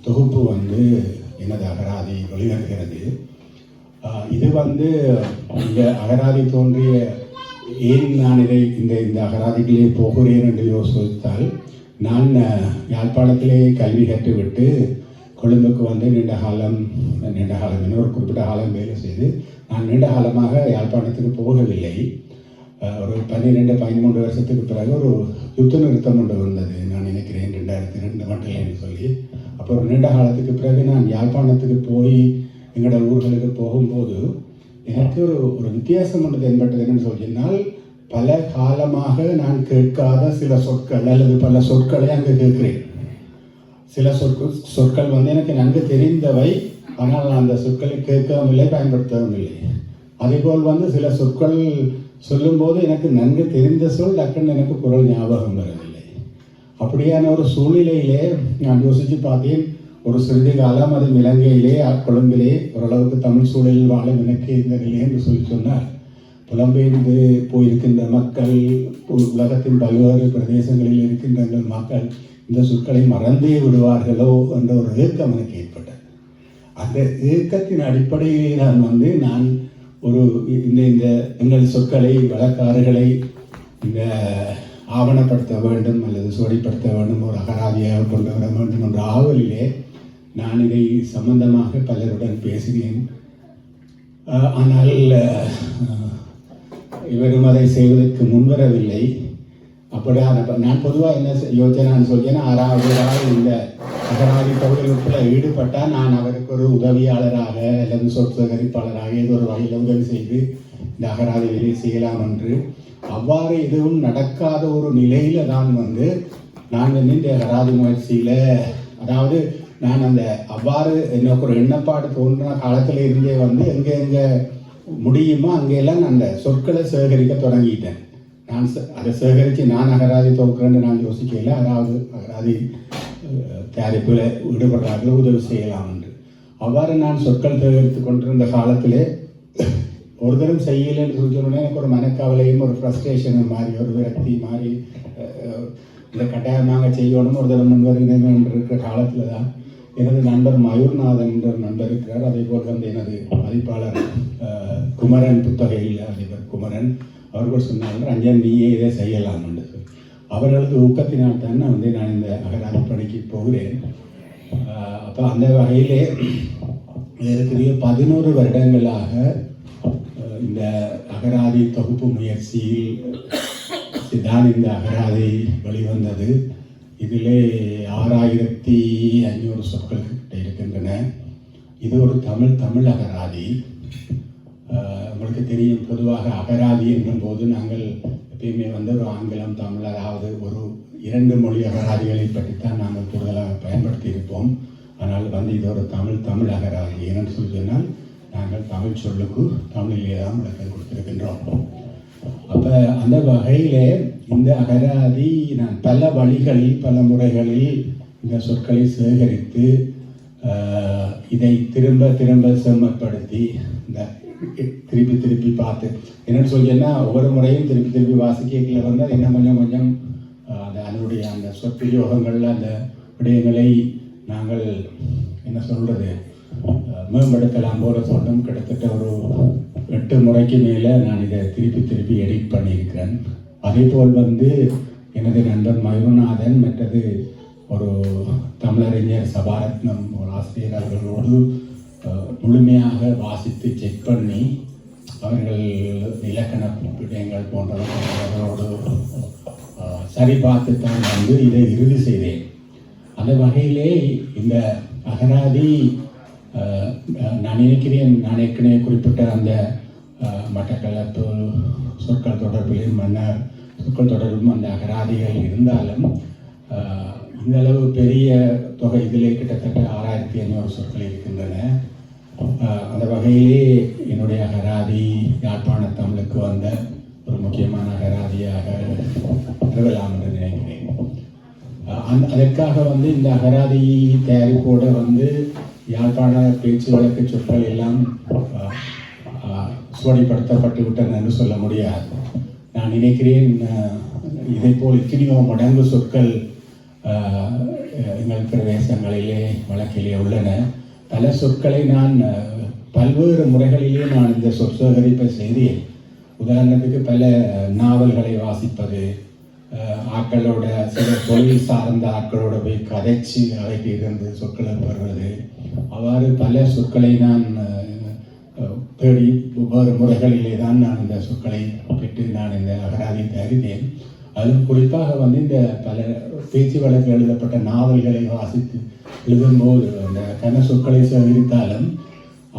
தொகுப்பு வந்து எனது அகராதி வெளிவருகிறது. இது வந்து இந்த அகராதி தோன்றிய ஏன் நான் இந்த அகராதிகளே போகிறேன் என்று யோசித்தால், நான் யாழ்ப்பாணத்திலே கல்வி கற்றுவிட்டு கொழும்புக்கு வந்து நீண்ட காலம் ஒரு குறிப்பிட்ட காலம் வேலை செய்து நான் நீண்ட காலமாக யாழ்ப்பாணத்துக்கு போகவில்லை. ஒரு 12-13 வருஷத்துக்கு பிறகு ஒரு யுத்த நிறுத்தம் ஒன்று வந்தது. நான் நினைக்கிறேன் 2002 மட்டும் சொல்லி. அப்போ ஒரு நீண்ட காலத்துக்கு பிறகு நான் யாழ்ப்பாணத்துக்கு போய் எங்களோட ஊர்களுக்கு போகும்போது எனக்கு ஒரு வித்தியாசம் ஒன்று தென்பட்டது. என்னன்னு சொல்லினால், பல காலமாக நான் கேட்காத சில சொற்கள் அல்லது பல சொற்களை அங்கே கேட்கிறேன். சில சொற்கள் வந்து எனக்கு நன்கு தெரிந்தவை, ஆனால் நான் அந்த சொற்களை கேட்கவும் இல்லை, பயன்படுத்தவும் இல்லை. அதேபோல் வந்து சில சொற்கள் சொல்லும்போது எனக்கு நன்கு தெரிந்த சொல் டக்குன்னு எனக்கு குரல் ஞாபகம் வரவில்லை. அப்படியான ஒரு சூழ்நிலையிலே நான் யோசித்து பார்த்தேன். ஒரு சிறிது காலம் அது இலங்கையிலே கொழும்பிலே ஓரளவுக்கு தமிழ் சூழலில் வாழும் எனக்கு இந்த நிலை என்று சொன்னார். புலம்பெயர்ந்து போயிருக்கின்ற மக்கள், உலகத்தின் பல்வேறு பிரதேசங்களில் இருக்கின்ற மக்கள் இந்த சொற்களை மறந்தே விடுவார்களோ என்ற ஒரு ஏக்கம் எனக்கு ஏற்பட்டது. அந்த ஏக்கத்தின் அடிப்படையிலே நான் ஒரு இந்த எங்கள் சொற்களை வழக்காறுகளை இந்த ஆவணப்படுத்த வேண்டும் அல்லது சுவடிப்படுத்த வேண்டும், ஒரு அகராதியாக கொண்டு வர வேண்டும் என்ற ஆவலிலே நான் இதை சம்பந்தமாக பலருடன் பேசினேன். ஆனால் இவரும் அதை செய்வதற்கு முன்வரவில்லை. அப்படியான நான் பொதுவாக என்ன யோசனை சொல்லியேன்னா, 6வது நாள் இந்த அகராதி தொழில்நுட்பத்தில் ஈடுபட்டால் நான் அவருக்கு ஒரு உதவியாளராக அல்லது சொற்சேகரிப்பாளராக ஏதோ ஒரு வகையில் உதவி செய்து இந்த அகராதி வேலையை செய்யலாம் என்று. அவ்வாறு எதுவும் நடக்காத ஒரு நிலையில் நான் இந்த அகராதி முயற்சியில், அதாவது நான் அவ்வாறு எனக்கு ஒரு எண்ணப்பாடு தோன்றின காலத்தில் இருந்தே எங்கே முடியுமோ அங்கெல்லாம் நான் அந்த சொற்களை சேகரிக்க தொடங்கிட்டேன். நான் அதை சேகரித்து நான் அகராதி தொகுக்கிறேன்னு நான் யோசிக்கல. அதாவது அகராதி தயாரிப்பில் ஈடுபடுறார்கள், உதவி செய்யலாம் என்று. அவ்வாறு நான் சொற்கள் சேகரித்து கொண்டிருந்த காலத்திலே ஒரு தரம் செய்யலைன்னு சொல்லி சொன்னோன்னே எனக்கு ஒரு மனக்கவலையும் ஒரு ஃப்ரஸ்ட்ரேஷனும் மாதிரி ஒரு விரக்தி மாதிரி இதை கட்டாயமாக செய்யணும் ஒரு தரம் முன்வருகிறேன் என்று இருக்கிற காலத்தில் தான் எனது நண்பர் மயூர்நாதன் என்ற ஒரு நண்பர் இருக்கிறார். அதே போல் வந்து எனது மதிப்பாளர் குமரன் புத்தகையில் அதிபர் குமரன் அவர்கள் சொன்னார்கள், ரஞ்சன் நீயே இதை செய்யலாம் என்று சொல்லி அவர்களது ஊக்கத்தினால் தான் நான் இந்த அகராதி பணிக்கு போகிறேன். அப்போ அந்த வகையிலே இதற்குரிய 11 வருடங்களாக இந்த அகராதி தொகுப்பு முயற்சியில் தான் இந்த அகராதி வெளிவந்தது. இதிலே 6500 சொற்கள் கிட்ட இருக்கின்றன. இது ஒரு தமிழ் அகராதி. உங்களுக்கு தெரியும், பொதுவாக அகராதி என்னும் போது நாங்கள் எப்பயுமே வந்து ஒரு ஆங்கிலம் தமிழ் அதாவது ஒரு 2 மொழி அகராதிகளை பற்றித்தான் நாங்கள் கூடுதலாக பயன்படுத்தி இருப்போம். ஆனால் வந்து இது ஒரு தமிழ் அகராதி. ஏன்னு சொல்லி சொன்னால் நாங்கள் தமிழ் சொல்லுக்கு தமிழிலே தான் விளக்கம் கொடுத்திருக்கின்றோம். அப்போ அந்த வகையிலே இந்த அகராதி நான் பல வழிகளில் பல முறைகளில் இந்த சொற்களை சேகரித்து இதை திரும்ப செம்மப்படுத்தி இந்த திருப்பி பார்த்து என்னென்னு சொல்லினா ஒவ்வொரு முறையும் திருப்பி வாசிக்கல வந்து அது இன்னும் கொஞ்சம் அதனுடைய அந்த சொற்பிரயோகங்கள் அந்த விடயங்களை நாங்கள் என்ன சொல்கிறது மேம்படுத்தலாம் போல தோட்டம். கிட்டத்தட்ட ஒரு 8 முறைக்கு மேலே நான் இதை திருப்பி எடிட் பண்ணியிருக்கிறேன். அதே போல் வந்து எனது நண்பர் மயூரநாதன் மற்றது ஒரு தமிழறிஞர் சபாரத்னம் ஒரு ஆசிரியர் அவர்களோடு முழுமையாக வாசித்து செக் பண்ணி அவர்கள் இலக்கண விடயங்கள் போன்றவர்களோடு சரி பார்த்துத்தான் வந்து இதை இறுதி செய்தேன். அந்த வகையிலே இந்த அகராதி நான் நினைக்கிறேன், நான் ஏற்கனவே குறிப்பிட்ட அந்த மட்டக்களப்பு சொற்கள் தொடர்பிலும் மன்னர் சொற்கள் தொடர்பும் அந்த அகராதிகள் இருந்தாலும் இந்த அளவு பெரிய தொகை இதிலே கிட்டத்தட்ட 6500 சொற்கள் இருக்கின்றன. அந்த வகையிலே என்னுடைய அகராதி யாழ்ப்பாண தமிழுக்கு வந்த ஒரு முக்கியமான அகராதியாக கருதலாம் என்று நினைக்கிறேன். அதற்காக வந்து இந்த அகராதி தயாரிப்போடு வந்து யாழ்ப்பாண பேச்சு வழக்கு சொற்கள் எல்லாம் சுவடிப்படுத்தப்பட்டு விட்டன என்று சொல்ல முடியாது. நான் நினைக்கிறேன் இதை போல் எத்தனையோ மடங்கு சொற்கள் எங்கள் பிரதேசங்களிலே வழக்கிலே உள்ளன. பல சொற்களை நான் பல்வேறு முறைகளிலே நான் இந்த சொற்சேகரிப்பை செய்தேன். உதாரணத்துக்கு பல நாவல்களை வாசிப்பது, ஆக்களோட சில தொழில் சார்ந்த ஆக்களோட போய் கதைச்சு அவைக்கு இருந்து சொற்களை பெறுவது, அவ்வாறு பல சொற்களை நான் தேடி ஒவ்வொரு முறைகளிலே தான் நான் இந்த சொற்களை பெற்று நான் இந்த அகராதி தயாரித்தேன். அதிலும் குறிப்பாக வந்து இந்த பல பேச்சு வழக்கில் எழுதப்பட்ட நாவல்களை வாசித்து எழுதும்போது அந்த கன சொற்களை சேகரித்தாலும்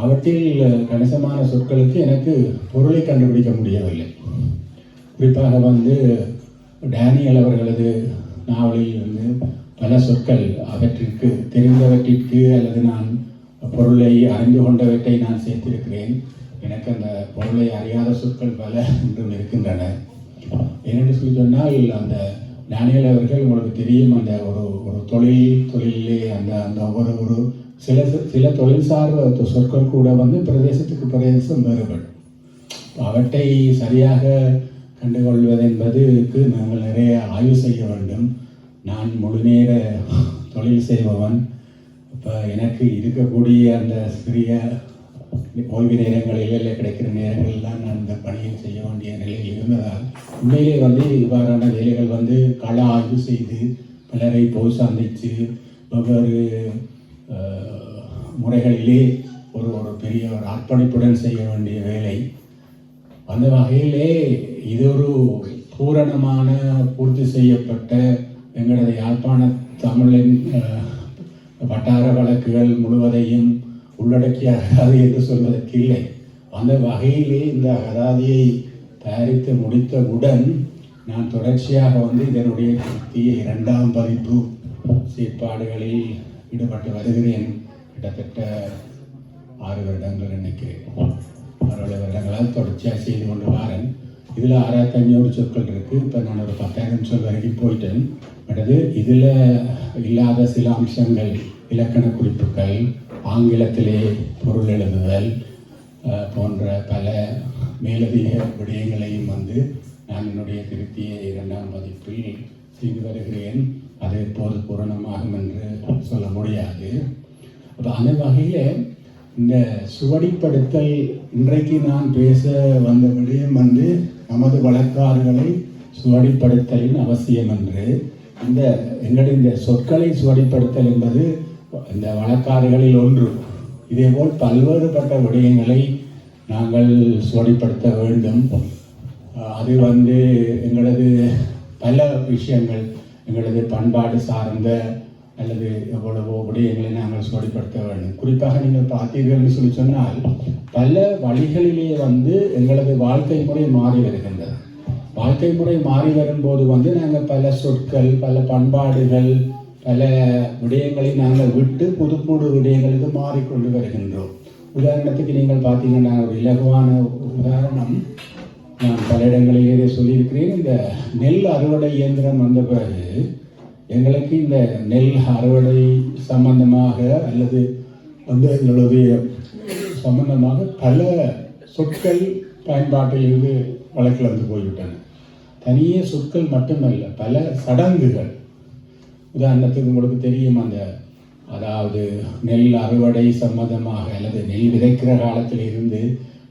அவற்றில் கணிசமான சொற்களுக்கு எனக்கு பொருளை கண்டுபிடிக்க முடியவில்லை. குறிப்பாக வந்து டேனியல் அவர்களது நாவலில் வந்து பல சொற்கள் அவற்றிற்கு தெரிந்தவற்றிற்கு அல்லது நான் பொருளை அறிந்து கொண்டவற்றை நான் சேர்த்திருக்கிறேன். எனக்கு அந்த பொருளை அறியாத சொற்கள் பல இன்றும் இருக்கின்றன. என்னென்னு சொல்லி சொன்னால் அந்த டேனியல் அவர்கள் உங்களுக்கு தெரியும், அந்த ஒரு தொழிலே அந்த ஒரு சில தொழில் சார்ந்த சொற்கள் கூட வந்து பிரதேசத்துக்கு பிரதேசம் வேறுபடும். அவற்றை சரியாக கண்டுகொள்வது என்பதுக்கு நாங்கள் நிறைய ஆய்வு செய்ய வேண்டும். நான் முழுநேர தொழில் செய்பவன். இப்போ எனக்கு இருக்கக்கூடிய அந்த சிறிய ஓய்வு நேரங்களில் கிடைக்கிற நேரங்களில் தான் நான் இந்த பணியை செய்ய வேண்டிய நிலையில் இருந்ததால் உண்மையிலே வந்து இவ்வாறான வேலைகள் வந்து கள ஆய்வு செய்து பலரை போய் சந்தித்து வெவ்வேறு முறைகளிலே ஒரு பெரிய ஒரு அர்ப்பணிப்புடன் செய்ய வேண்டிய வேலை. அந்த வகையிலே இது ஒரு பூரணமான பூர்த்தி செய்யப்பட்ட எங்களது யாழ்ப்பாண தமிழின் வட்டார வழக்குகள் முழுவதையும் உள்ளடக்கிய அகராதி என்று சொல்வதற்கு இல்லை. அந்த வகையிலே இந்த அகராதியை தயாரித்து முடித்தவுடன் நான் தொடர்ச்சியாக வந்து இதனுடைய 2ஆம் பதிப்பு செயற்பாடுகளில் ஈடுபட்டு வருகிறேன். கிட்டத்தட்ட 6 வருடங்கள் நினைக்கிறேன். 6 வருடங்களால் தொடர்ச்சியாக செய்து கொண்டு வரேன். இதில் 6500 சொற்கள் இருக்குது. இப்போ நான் ஒரு 10,000 சொல் வரைக்கும் போயிட்டேன். அடுத்து இதில் இல்லாத சில அம்சங்கள், இலக்கண குறிப்புகள், ஆங்கிலத்திலே பொருள் எழுதுதல் போன்ற பல மேலதிக விடயங்களையும் வந்து நான் என்னுடைய திருத்திய 2ஆம் பதிப்பில் செய்து வருகிறேன். அது எப்போது பூரணமாகும் என்று சொல்ல முடியாது. அப்போ அந்த வகையில் இந்த சுவடிப்படுத்தல் இன்றைக்கு நான் பேச வந்த விடயம் வந்து நமது வழக்காறுகளை சுவடிப்படுத்தலின் அவசியம் என்று. எங்களுடைய இந்த சொற்களை சுவடிப்படுத்தல் என்பது இந்த வழக்காறுகளில் ஒன்று. இதேபோல் பல்வேறுபட்ட விடயங்களை நாங்கள் சுவடிப்படுத்த வேண்டும். அது வந்து எங்களது பல விஷயங்கள், எங்களது பண்பாடு சார்ந்த அல்லது எவ்வளவோ விடயங்களை நாங்கள் சுவடிப்படுத்த வேண்டும். குறிப்பாக நீங்கள் பார்த்தீர்கள்னு சொல்லி சொன்னால் பல வழிகளிலே வந்து எங்களது வாழ்க்கை முறை மாறி வருகின்றது. வாழ்க்கை முறை மாறி வரும்போது வந்து நாங்கள் பல சொற்கள், பல பண்பாடுகள், பல விடயங்களை நாங்கள் விட்டு புது புது விடயங்களுக்கு மாறிக்கொண்டு வருகின்றோம். உதாரணத்துக்கு நீங்கள் பார்த்தீங்கன்னா ஒரு இலகுவான உதாரணம் நான் பல இடங்களிலே சொல்லியிருக்கிறேன். இந்த நெல் அறுவடை இயந்திரம் வந்த பிறகு எங்களுக்கு இந்த நெல் அறுவடை சம்பந்தமாக அல்லது வந்து எங்களுடைய சம்பந்தமாக பல சொற்கள் பயன்பாட்டில் இருந்து வழக்கில் வந்து போய்விட்டன. தனியே சொற்கள் மட்டுமல்ல, பல சடங்குகள். உதாரணத்துக்கு உங்களுக்கு தெரியும், அதாவது நெல் அறுவடை சம்பந்தமாக அல்லது நெல் விதைக்கிற காலத்தில் இருந்து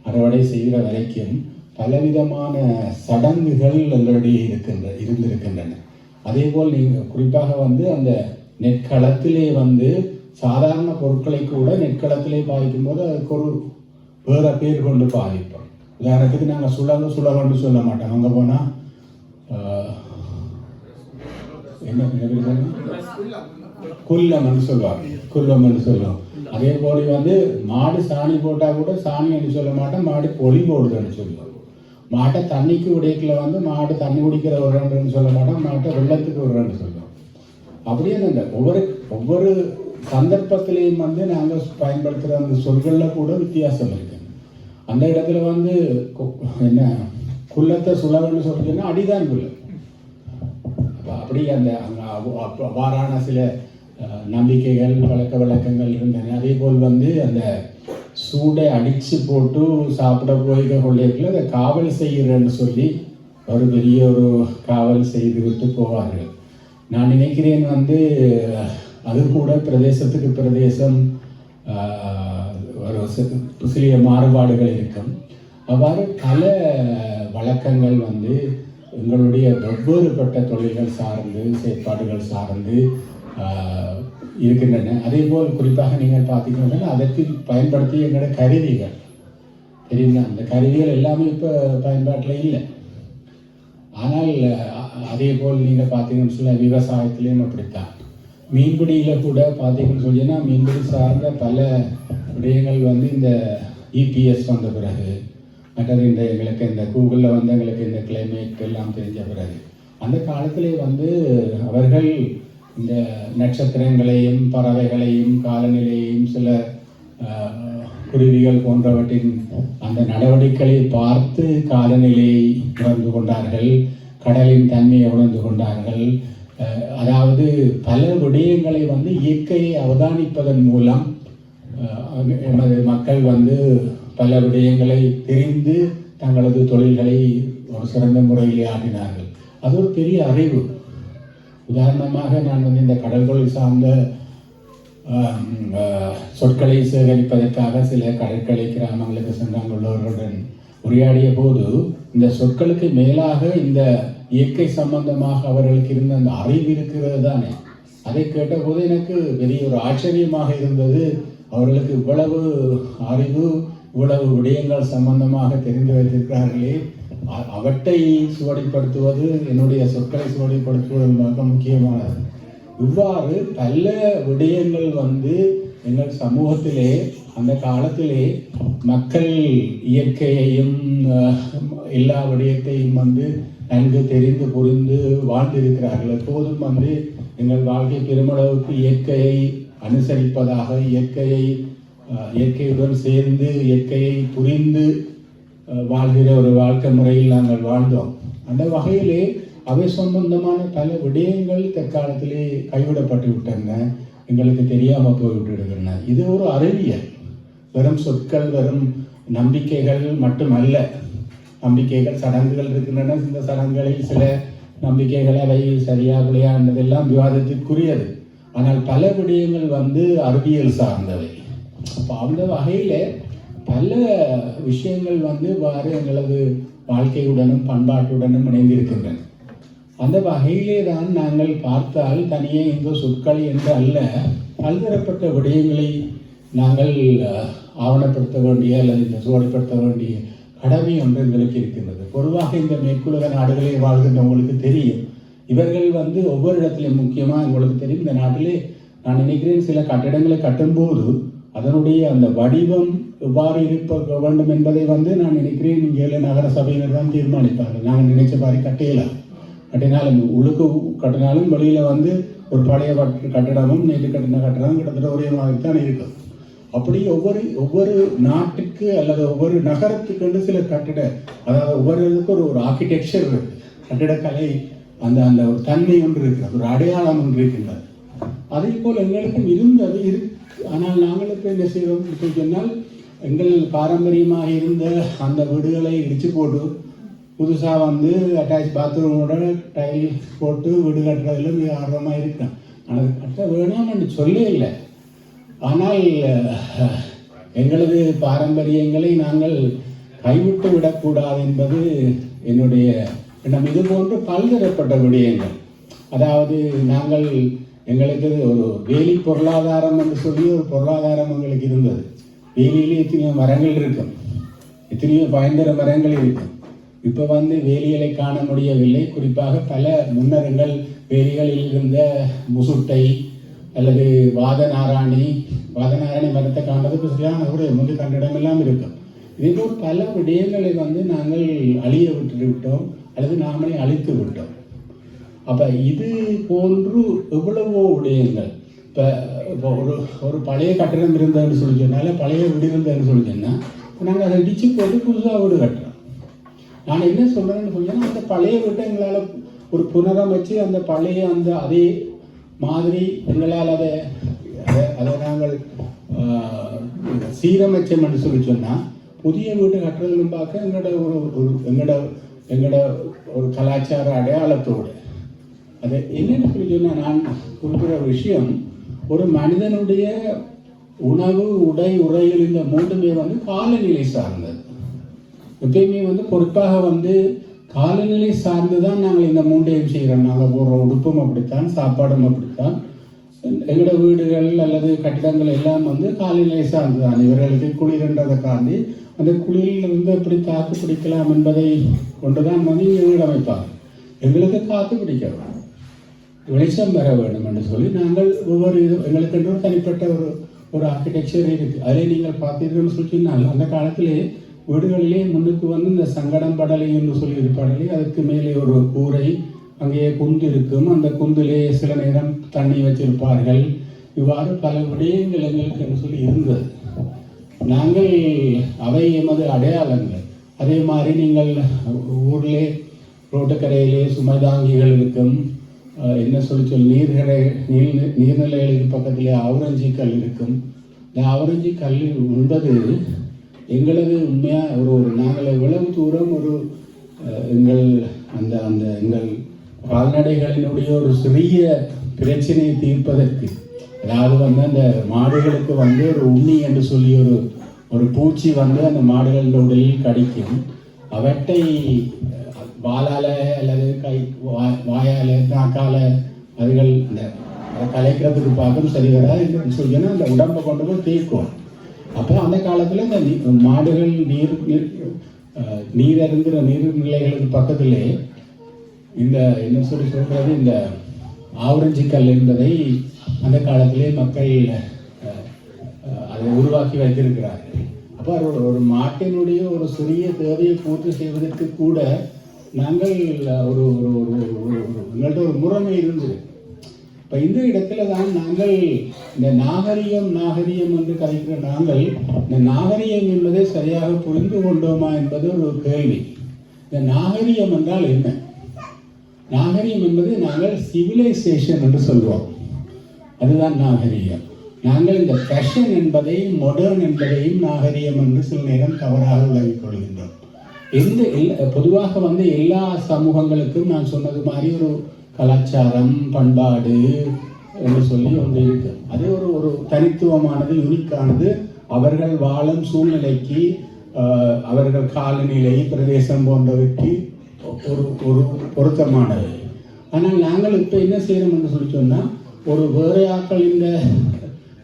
அறுவடை செய்கிற வரைக்கும் பலவிதமான சடங்குகள் எங்களுடைய இருந்திருக்கின்றன. அதே போல் நீங்கள் குறிப்பாக வந்து அந்த நெற்களத்திலே வந்து சாதாரண பொருட்களை கூட நெற்களத்திலே பாதிக்கும் போது அதுக்கு ஒரு வேற பேர் கொண்டு பாதிப்போம். உதாரணத்துக்கு நாங்கள் சுலகம்னு சொல்ல மாட்டோம். அங்கே போனால் என்ன குல்லம்னு சொல்லுவாங்க, குல்லம்னு சொல்லுவோம். அதே போல வந்து மாடு சாணி போட்டால் கூட சாணின்னு சொல்ல மாட்டோம், மாடு பொலி போடுதுன்னு சொல்லுவோம். மாட்டை தண்ணிக்கு உடைக்கல வந்து மாடு தண்ணி குடிக்கிற விடுறன்னு சொல்ல மாட்டோம், மாட்டை வெள்ளத்துக்கு விடுறன்னு சொல்லுவோம். அப்படியே அந்த ஒவ்வொரு சந்தர்ப்பத்திலையும் வந்து நாங்கள் பயன்படுத்துகிற அந்த சொல்களில் கூட வித்தியாசம் இருக்கு. அந்த இடத்துல வந்து என்ன குள்ளத்தை சுலகன்னு சொல்லிச்சுன்னா அடிதான் குல்லம். அப்படி அவ்வாறான சில நம்பிக்கைகள் பழக்க வழக்கங்கள் இருந்தன. அதே போல் வந்து அந்த சூடை அடித்து போட்டு சாப்பிட போய்க்க கொள்ளையில் அதை காவல் செய்கிறேன்னு சொல்லி ஒரு பெரிய ஒரு காவல் செய்து விட்டு போவார்கள். நான் நினைக்கிறேன் வந்து அது கூட பிரதேசத்துக்கு பிரதேசம் ஒரு சிறிய மாறுபாடுகள் இருக்கும். அவ்வாறு பல வழக்கங்கள் வந்து எங்களுடைய வெவ்வேறுபட்ட தொழில்கள் சார்ந்து செயற்பாடுகள் சார்ந்து இருக்கின்றன. அதே போல் குறிப்பாக நீங்கள் பார்த்தீங்கன்னா அதற்கு பயன்படுத்திய எங்களோட கருவிகள் தெரியுங்களா, அந்த கருவிகள் எல்லாமே இப்போ பயன்பாட்டில் இல்லை. ஆனால் அதே போல் நீங்கள் பார்த்தீங்கன்னு சொல்ல விவசாயத்திலையும் அப்படித்தான். மீன்பிடியில் கூட பார்த்தீங்கன்னு சொல்லினா மீன்பிடி சார்ந்த பல விடயங்கள் வந்து இந்த இபிஎஸ் வந்த பிறகு, மற்றது இந்த எங்களுக்கு இந்த கூகுளில் வந்து எங்களுக்கு இந்த கிளைமேட் எல்லாம் தெரிஞ்ச பிறகு, அந்த காலத்திலே வந்து அவர்கள் இந்த நட்சத்திரங்களையும் பறவைகளையும் காலநிலையையும் சில குருவிகள் போன்றவற்றின் அந்த நடவடிக்கைகளை பார்த்து காலநிலையை உணர்ந்து கொண்டார்கள், கடலின் தன்மையை உணர்ந்து கொண்டார்கள். அதாவது பல விடயங்களை வந்து இயற்கையை அவதானிப்பதன் மூலம் எமது மக்கள் வந்து பல விடயங்களை தெரிந்து தங்களது தொழில்களை ஒரு சிறந்த முறையில் ஆற்றினார்கள். அது ஒரு பெரிய அறிவு. உதாரணமாக நான் வந்து இந்த கடல் தொழில் சார்ந்த சொற்களை சேகரிப்பதற்காக சில கடற்கரை கிராமங்களுக்கு சென்று அங்குள்ளவர்களுடன் உரையாடிய போது இந்த சொற்களுக்கு மேலாக இந்த இயற்கை சம்பந்தமாக அவர்களுக்கு இருந்த அந்த அறிவு இருக்கிறது தானே. அதை கேட்டபோது எனக்கு பெரிய ஒரு ஆச்சரியமாக இருந்தது. அவர்களுக்கு இவ்வளவு அறிவு, இவ்வளவு விடயங்கள் சம்பந்தமாக தெரிந்து வைத்திருக்கிறார்களே, அவற்றை சுவடிப்படுத்துவது, என்னுடைய சொற்களை சுவடிப்படுத்துவது மிக முக்கியமானது. இவ்வாறு பல விடயங்கள் வந்து எங்கள் சமூகத்திலே அந்த காலத்திலே மக்கள் இயற்கையையும் எல்லா விடயத்தையும் வந்து நன்கு தெரிந்து புரிந்து வாழ்ந்திருக்கிறார்கள். எப்போதும் வந்து எங்கள் வாழ்க்கை பெருமளவுக்கு இயற்கையை அனுசரிப்பதாக, இயற்கையுடன் சேர்ந்து இயற்கையை புரிந்து வாழ்கிற ஒரு வாழ்க்கை முறையில் நாங்கள் வாழ்ந்தோம். அந்த வகையிலே அவை சம்பந்தமான பல விடயங்கள் தற்காலத்திலே கைவிடப்பட்டு விட்டன, எங்களுக்கு தெரியாமல் போய்விட்டுடுகின்றன. இது ஒரு அறிவியல், வெறும் சொற்கள், வெறும் நம்பிக்கைகள் மட்டுமல்ல. நம்பிக்கைகள் சடங்குகள் இருக்கின்றன. இந்த சடங்குகளில் சில நம்பிக்கைகள் அவை சரியா விளையாண்டதெல்லாம் விவாதத்திற்குரியது. ஆனால் பல விடயங்கள் அறிவியல் சார்ந்தவை. அப்போ அந்த வகையில் பல விஷயங்கள் வாறு எங்களது வாழ்க்கையுடனும் பண்பாட்டுடனும் இணைந்திருக்கின்றன. அந்த வகையிலே தான் நாங்கள் பார்த்தால் தனியே இந்த சொற்கள் என்று அல்ல, பல்தரப்பட்ட விடயங்களை நாங்கள் ஆவணப்படுத்த வேண்டிய அல்லது இந்த சோடைப்படுத்த வேண்டிய கடமை ஒன்று எங்களுக்கு இருக்கின்றது. பொதுவாக இந்த மேற்குலக நாடுகளில் வாழ்கின்றவங்களுக்கு தெரியும், இவர்கள் ஒவ்வொரு இடத்துலையும் முக்கியமாக உங்களுக்கு தெரியும், இந்த நாட்டிலே நான் நினைக்கிறேன் சில கட்டிடங்களை கட்டும்போது அதனுடைய அந்த வடிவம் எவ்வாறு இருக்க வேண்டும் என்பதை நான் நினைக்கிறேன் இங்கே நகர சபையினர் தான் தீர்மானிப்பார்கள். நாங்கள் நினைச்ச மாதிரி கட்டினாலும் உழுக்கு கட்டினாலும் வெளியில் ஒரு பழைய கட்டிடமும் நேற்று கட்டின கட்டிடமும் கிட்டத்தட்ட ஒரே மாதிரி தான் இருக்கும். அப்படி ஒவ்வொரு நாட்டுக்கு அல்லது ஒவ்வொரு நகரத்துக்கு சில அதாவது ஒவ்வொரு இதுக்கு ஒரு ஆர்கிடெக்சர் இருக்கு, கட்டிடக்கலை அந்த அந்த ஒரு தன்மை ஒன்று இருக்கிறது, ஒரு அடையாளம் ஒன்று இருக்கின்றது. அதே போல் எங்களுக்கும் இருந்தது இருக்கு. ஆனால் நாங்களுக்கு என்ன செய்கிறோம் சொன்னால், எங்கள் பாரம்பரியமாக இருந்த அந்த வீடுகளை இடித்து போட்டு புதுசாக அட்டாச் பாத்ரூமோட டைல் போட்டு வீடு கட்டுறதுல மிக ஆர்வமாக இருக்கேன். ஆனால் கட்ட வேணாம்னு சொல்லவே இல்லை. ஆனால் எங்களது பாரம்பரியங்களை நாங்கள் கைவிட்டு விடக்கூடாது என்பது என்னுடைய எண்ணம். இது போன்று பல்தரப்பட்ட விடயங்கள், அதாவது நாங்கள் எங்களுக்கு ஒரு வேலி பொருளாதாரம் என்று சொல்லி ஒரு பொருளாதாரம் எங்களுக்கு இருந்தது. வேலியிலே எத்தனையோ மரங்கள் இருக்கும், எத்தனையோ பயங்கர மரங்கள் இருக்கும். இப்போ வேலிகளை காண முடியவில்லை. குறிப்பாக பல முன்னரங்கள் வேலிகளில் இருந்த முசுட்டை அல்லது வாதநாராணி மரத்தை காண்பது சரியான ஒரு முந்தைய கண்டிடமெல்லாம் இருக்கும். இதேபோல் பல விடயங்களை நாங்கள் அழிய விட்டு விட்டோம் அல்லது நாமளே அழித்து விட்டோம். அப்போ இது போன்று எவ்வளவோ விடயங்கள். இப்போ ஒரு பழைய கட்டிடம் இருந்ததுன்னு சொல்லி சொன்னால, பழைய வீடு இருந்ததுன்னு சொல்லி சொன்னால் நாங்கள் அதை இடித்து போட்டு புதுசாக வீடு கட்டுறோம். நான் என்ன சொல்கிறேன்னு சொன்னால், அந்த பழைய வீட்டை எங்களால் ஒரு புனரமைச்சு அந்த பழைய அதே மாதிரி எங்களால் அதை நாங்கள் சீரமைச்சோம் என்று சொல்லி சொன்னால், புதிய வீடு கட்டுறதுன்னு பார்க்க எங்களோட ஒரு கலாச்சார அடையாளத்தோடு அது என்னென்னு சொல்லி சொன்னால், நான் குறிப்பிட்ட விஷயம், ஒரு மனிதனுடைய உணவு, உடை, உரையில் இந்த மூன்றுமே காலநிலை சார்ந்தது. எப்பயுமே பொறுப்பாக காலநிலை சார்ந்து தான் நாங்கள் இந்த மூன்றையும் செய்கிறோம். நாங்கள் போடுற உடுப்பும் அப்படித்தான், சாப்பாடும் அப்படித்தான், எங்களோட வீடுகள் அல்லது கட்டிடங்கள் எல்லாம் காலநிலை சார்ந்து தான். இவர்களுக்கு குளிர்ன்றதை காண்டி அந்த குளிரில் எப்படி தாக்கு பிடிக்கலாம் என்பதை கொண்டுதான் வீடு அமைப்பாங்க. எங்களுக்கு காத்து பிடிக்க வெளிச்சம் பெற வேண்டும் என்று சொல்லி நாங்கள் ஒவ்வொரு எங்களுக்கு ஒரு தனிப்பட்ட ஒரு ஆர்கிடெக்சர் இருக்குது. அதிலே நீங்கள் பார்த்தீர்கள்னு சொல்லினால், அந்த காலத்திலே வீடுகளிலே முன்னுக்கு இந்த சங்கடம் படலை என்று சொல்லி இருப்பாடலே, அதுக்கு மேலே ஒரு கூரை, அங்கேயே குந்து இருக்கும், அந்த குந்திலே சில நேரம் தண்ணி வச்சிருப்பார்கள். இவ்வாறு பல விடயங்கள் எங்களுக்கு என்று சொல்லி இருந்தது. நாங்கள் அவை எமது அடையாளங்கள். அதே மாதிரி நீங்கள் ஊரிலே ரோட்டுக்கரையிலே சுமைதாங்கிகள் இருக்கும், என்ன சொல்லி நீர்நிலைகளுக்கு பக்கத்திலே ஆவரஞ்சி கல் இருக்கும். இந்த ஆவரஞ்சி கல் என்பது எங்களது உண்மையாக நாங்கள் எவ்வளவு தூரம் எங்கள் எங்கள் கால்நடைகளினுடைய ஒரு சிறிய பிரச்சனையை தீர்ப்பதற்கு, அதாவது அந்த மாடுகளுக்கு ஒரு உண்ணி என்று சொல்லி ஒரு பூச்சி அந்த மாடுகளின் உடலில் கடிக்கும். அவற்றை வாளால் அல்லது வாயால் நாக்கால் அதுகள் அதை கலைக்கிறதுக்கு பார்க்கும் சரி வராது சொல்லினா அந்த உடம்பை கொண்டு போய் தீர்க்கும். அப்போ அந்த காலத்தில் இந்த மாடுகள் நீர் அருந்துகிற நீர்நிலைகளுக்கு பக்கத்திலே இந்த என்ன சொல்கிறது, இந்த ஆவரஞ்சி கல் என்பதை அந்த காலத்திலே மக்கள் அதை உருவாக்கி வைத்திருக்கிறார்கள். அப்போ ஒரு மாட்டினுடைய ஒரு சிறிய தேவையை பூர்த்தி செய்வதற்கு கூட நாங்கள் எங்கள்கிட்ட ஒரு முறைமை இருந்தது. இப்போ இந்த இடத்துல தான் நாங்கள் இந்த நாகரிகம் என்று கதைக்கிற நாங்கள் இந்த நாகரிகம் என்பதை சரியாக புரிந்து கொண்டோமா என்பது ஒரு கேள்வி. இந்த நாகரிகம் என்றால் என்ன? நாகரிகம் என்பது நாங்கள் சிவிலைசேஷன் என்று சொல்வோம், அதுதான் நாகரிகம். நாங்கள் இந்த ஃபேஷன் என்பதையும் மாடர்ன் என்பதையும் நாகரிகம் என்று சில நேரம் தவறாக விளங்கிக் கொள்கின்றோம். பொதுவாக வந்து எல்லா சமூகங்களுக்கும் நான் சொன்னது மாதிரி ஒரு கலாச்சாரம் பண்பாடு என்று சொல்லி ஒன்று இருக்கு. அது ஒரு தனித்துவமானது, யூனிக்கானது, அவர்கள் வாழும் சூழ்நிலைக்கு, அவர்கள் காலநிலை, பிரதேசம் போன்றவைக்கு ஒரு பொருத்தமானது. ஆனால் நாங்கள் இப்போ என்ன செய்யணும் என்று சொல்லி சொன்னால், ஒரு வேறு ஆக்கள் இந்த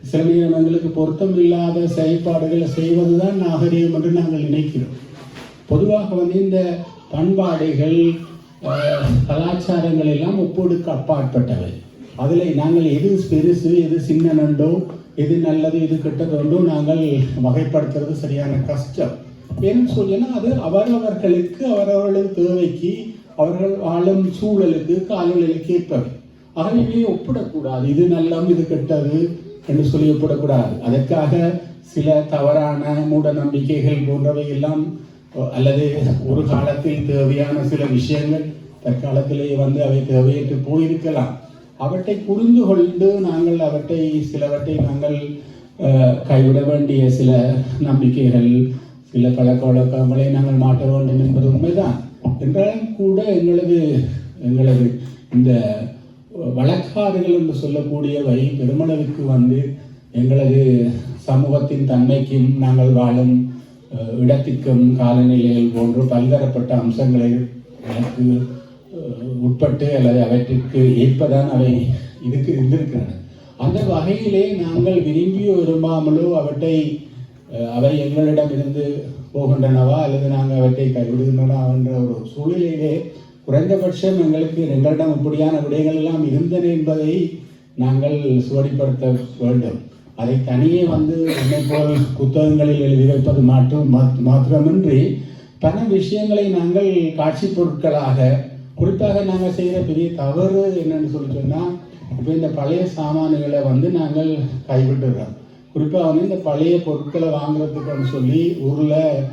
சில நேரம் எங்களுக்கு பொருத்தம் இல்லாத செயல்பாடுகளை செய்வதுதான் நாகரிகம் என்று நாங்கள் நினைக்கிறோம். பொதுவாக வந்து இந்த பண்பாடுகள் கலாச்சாரங்கள் எல்லாம் ஒப்போடுக்கு அப்பாற்பட்டவை. அதில் நாங்கள் எது பெருசு எது சின்ன நண்டோ, எது நல்லது எது கெட்டதொண்டோ நாங்கள் வகைப்படுத்துறது சரியான கஷ்டம். ஏன்னு சொல்லினா அது அவரவர்களுக்கு அவரவர்களது தேவைக்கு அவர்கள் வாழும் சூழலுக்கு காலநிலைக்கு ஏற்பவை. ஆகவே ஒப்பிடக்கூடாது, இது நல்லம் இது கெட்டது என்று சொல்லி ஒப்பிடக்கூடாது. அதற்காக சில தவறான மூட நம்பிக்கைகள் போன்றவை எல்லாம், அல்லது ஒரு காலத்தில் தேவையான சில விஷயங்கள் தற்காலத்திலே வந்து அவை தேவையற்று போயிருக்கலாம். அவற்றை புரிந்து கொண்டு நாங்கள் சிலவற்றை நாங்கள் கைவிட வேண்டிய சில நம்பிக்கைகள், சில பழக்க வழக்கங்களை நாங்கள் மாற்ற வேண்டும் என்பது உண்மைதான். என்றாலும் கூட எங்களது இந்த வழக்காறுகள் என்று சொல்லக்கூடியவை பெருமளவுக்கு வந்து எங்களது சமூகத்தின் தன்மைக்கும் நாங்கள் வாழும் இடத்திற்கும் காலநிலைகள் போன்று பல்தரப்பட்ட அம்சங்களை எனக்கு உட்பட்டு அல்லது அவற்றிற்கு ஏற்பதான் அவை இதுக்கு இருந்திருக்கின்றன. அந்த வகையிலே நாங்கள் விரும்பியோ விரும்பாமலோ அவை எங்களிடம் இருந்து போகின்றனவா அல்லது நாங்கள் அவற்றை கைவிடுகின்றனவா என்ற ஒரு சூழ்நிலையிலே குறைந்தபட்சம் எங்களிடம் இப்படியான விடயங்கள் எல்லாம் இருந்தன என்பதை நாங்கள் சுவடிப்படுத்த வேண்டும். அதை தனியே வந்து என்னை போல் புத்தகங்களில் எழுதி வைப்பது மாத்திரமின்றி பல விஷயங்களை நாங்கள் காட்சி பொருட்களாக, குறிப்பாக நாங்கள் செய்கிற பெரிய தவறு என்னன்னு சொல்லி சொன்னால், இப்போ இந்த பழைய சாமான்களை வந்து நாங்கள் கைவிட்டுறோம். குறிப்பாக வந்து இந்த பழைய பொருட்களை வாங்குறதுக்குன்னு சொல்லி ஊரில்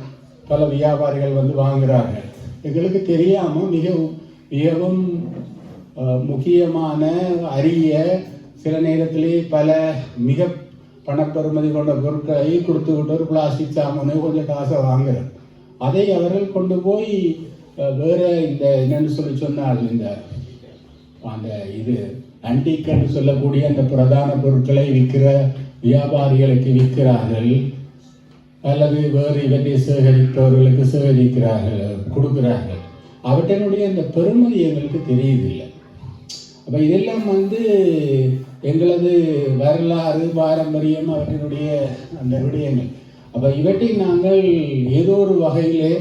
பல வியாபாரிகள் வந்து வாங்குகிறார்கள். எங்களுக்கு தெரியாமல் மிகவும் முக்கியமான அரிய, சில நேரத்திலே பல மிக பணப்பெறுமதி கொண்ட பொருட்களை கொடுத்து விட்டு ஒரு பிளாஸ்டிக் சாமானோ கொஞ்சம் காசை வாங்குறோம். அதை அவர்கள் கொண்டு போய் வேற இந்த என்னன்னு சொல்லி சொன்னால் அந்த இது ஆன்டிக்னு சொல்லக்கூடிய அந்த பிரதான பொருட்களை விற்கிற வியாபாரிகளுக்கு விற்கிறார்கள், அல்லது வேறு இவற்றை சேகரிப்பவர்களுக்கு கொடுக்கிறார்கள். அவற்றினுடைய அந்த பெருமதி எங்களுக்கு தெரியுதில்லை. அப்போ இதெல்லாம் வந்து எங்களது வரலாறு பாரம்பரியம் அவற்றினுடைய அந்த விடயங்கள். அப்போ இவற்றை நாங்கள் ஏதோ ஒரு வகையிலே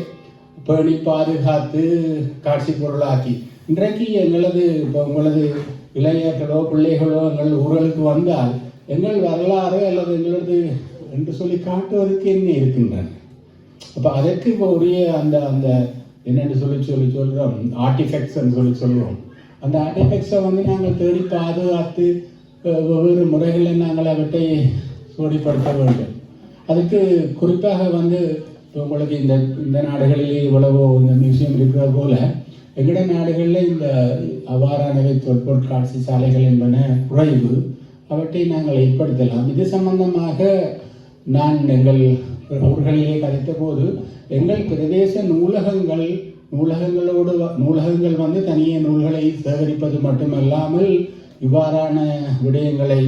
பேணி பாதுகாத்து காட்சி பொருளாக்கி, இன்றைக்கு இப்போ உங்களது இளைஞர்களோ பிள்ளைகளோ எங்கள் ஊர்களுக்கு வந்தால் எங்கள் வரலாறு அல்லது எங்களது என்று சொல்லி காட்டுவதற்கு என்ன இருக்கின்றன. அப்போ அதற்கு இப்போ உரிய அந்த என்னென்னு சொல்கிறோம் ஆர்டிஃபெக்ட்ஸ்ன்னு சொல்லுவோம். அந்த ஆர்டிஃபெக்ட்ஸை வந்து நாங்கள் தேடி பாதுகாத்து வெவ்வேறு முறைகளில் நாங்கள் அவற்றை சோடிப்படுத்த வேண்டும். அதுக்கு குறிப்பாக வந்து இப்போ உங்களுக்கு இந்த நாடுகளிலே இவ்வளவோ இந்த மியூசியம் இருக்கிற போல எங்கட நாடுகளில் இந்த அவ்வாறானவை தொல்பொருட்காட்சி சாலைகள் என்பன குறைவு. அவற்றை நாங்கள் ஏற்படுத்தலாம். இது சம்பந்தமாக நான் எங்கள் ஊர்களிலே கதைத்த போது எங்கள் பிரதேச நூலகங்கள் வந்து தனியே நூல்களை சேகரிப்பது மட்டுமல்லாமல் இவ்வாறான விடயங்களை,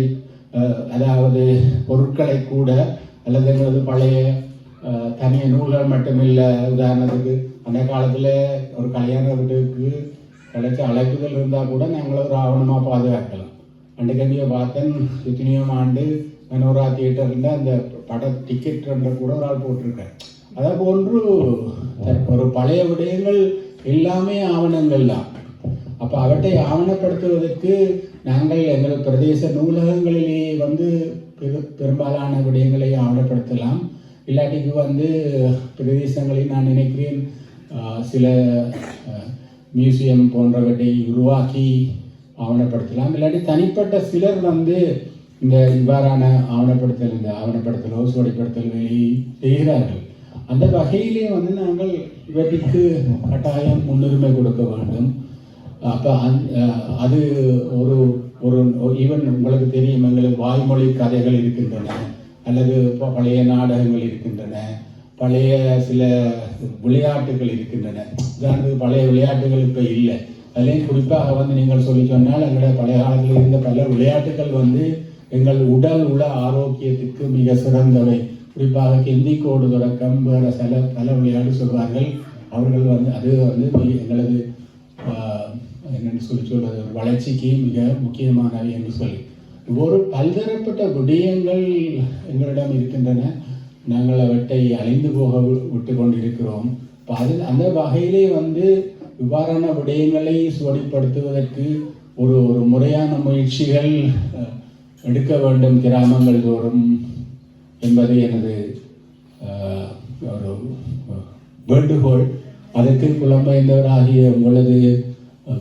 அதாவது பொருட்களை கூட அல்லது எங்களது பழைய தனிய நூல்கள் மட்டுமில்லை. உதாரணத்துக்கு அந்த காலத்தில் ஒரு கல்யாண வீட்டுக்கு கிடைச்ச அழைப்புகள் இருந்தால் கூட நாங்கள் ஒரு ஆவணமாக பாதுகாக்கலாம். அன்றைக்கண்டியை பார்த்தேன், எத்தனையோம் ஆண்டு மனோரா தியேட்டரில் அந்த பட டிக்கெட் கூட ஒரு ஆள் போட்டிருக்கேன். அதை போன்று ஒரு பழைய விடயங்கள் எல்லாமே ஆவணங்கள் தான். அப்போ அவற்றை ஆவணப்படுத்துவதற்கு நாங்கள் எங்கள் பிரதேச நூலகங்களிலேயே வந்து பெரும்பாலான விடயங்களை ஆவணப்படுத்தலாம். இல்லாட்டிக்கு வந்து பிரதேசங்களில் நான் நினைக்கிறேன் சில மியூசியம் போன்றவற்றை உருவாக்கி ஆவணப்படுத்தலாம். இல்லாட்டி தனிப்பட்ட சிலர் வந்து இவ்வாறான ஆவணப்படுத்தலோ சுவடிப்படுத்தல்களை செய்கிறார்கள். அந்த வகையிலே வந்து நாங்கள் இவற்றிற்கு கட்டாயம் முன்னுரிமை கொடுக்க வேண்டும். அப்போ அது ஒரு ஈவன் உங்களுக்கு தெரியும், எங்களுக்கு வாய்மொழி கதைகள் இருக்கின்றன, அல்லது பழைய நாடகங்கள் இருக்கின்றன, பழைய சில விளையாட்டுகள் இருக்கின்றன. உதாரணத்துக்கு பழைய விளையாட்டுகள் இப்போ இல்லை. அதுலேயும் குறிப்பாக வந்து நீங்கள் சொல்லி சொன்னால் எங்களுடைய பழைய காலத்தில் இருந்த பல விளையாட்டுகள் வந்து எங்கள் உடல் உள்ள ஆரோக்கியத்துக்கு மிக சிறந்தவை. குறிப்பாக கெந்திக்கோடு தொடக்கம் வேறு பல விளையாட்டு சொல்வார்கள். அவர்கள் வந்து அது வந்து எங்களது என்னென்னு சொல்வது வளர்ச்சிக்கு மிக முக்கியமானவை என்று சொல்லி ஒரு பல்தரப்பட்ட விடயங்கள் எங்களிடம் இருக்கின்றன. நாங்கள் அவற்றை அழிந்து போக விட்டு கொண்டிருக்கிறோம். அந்த வகையிலே வந்து இவ்வாறான விடயங்களை சுவடிப்படுத்துவதற்கு ஒரு முறையான முயற்சிகள் எடுக்க வேண்டும் கிராமங்கள் தோறும் என்பது எனது ஒரு வேண்டுகோள். அதற்கு புலம்பெயர்ந்தவராகிய உங்களது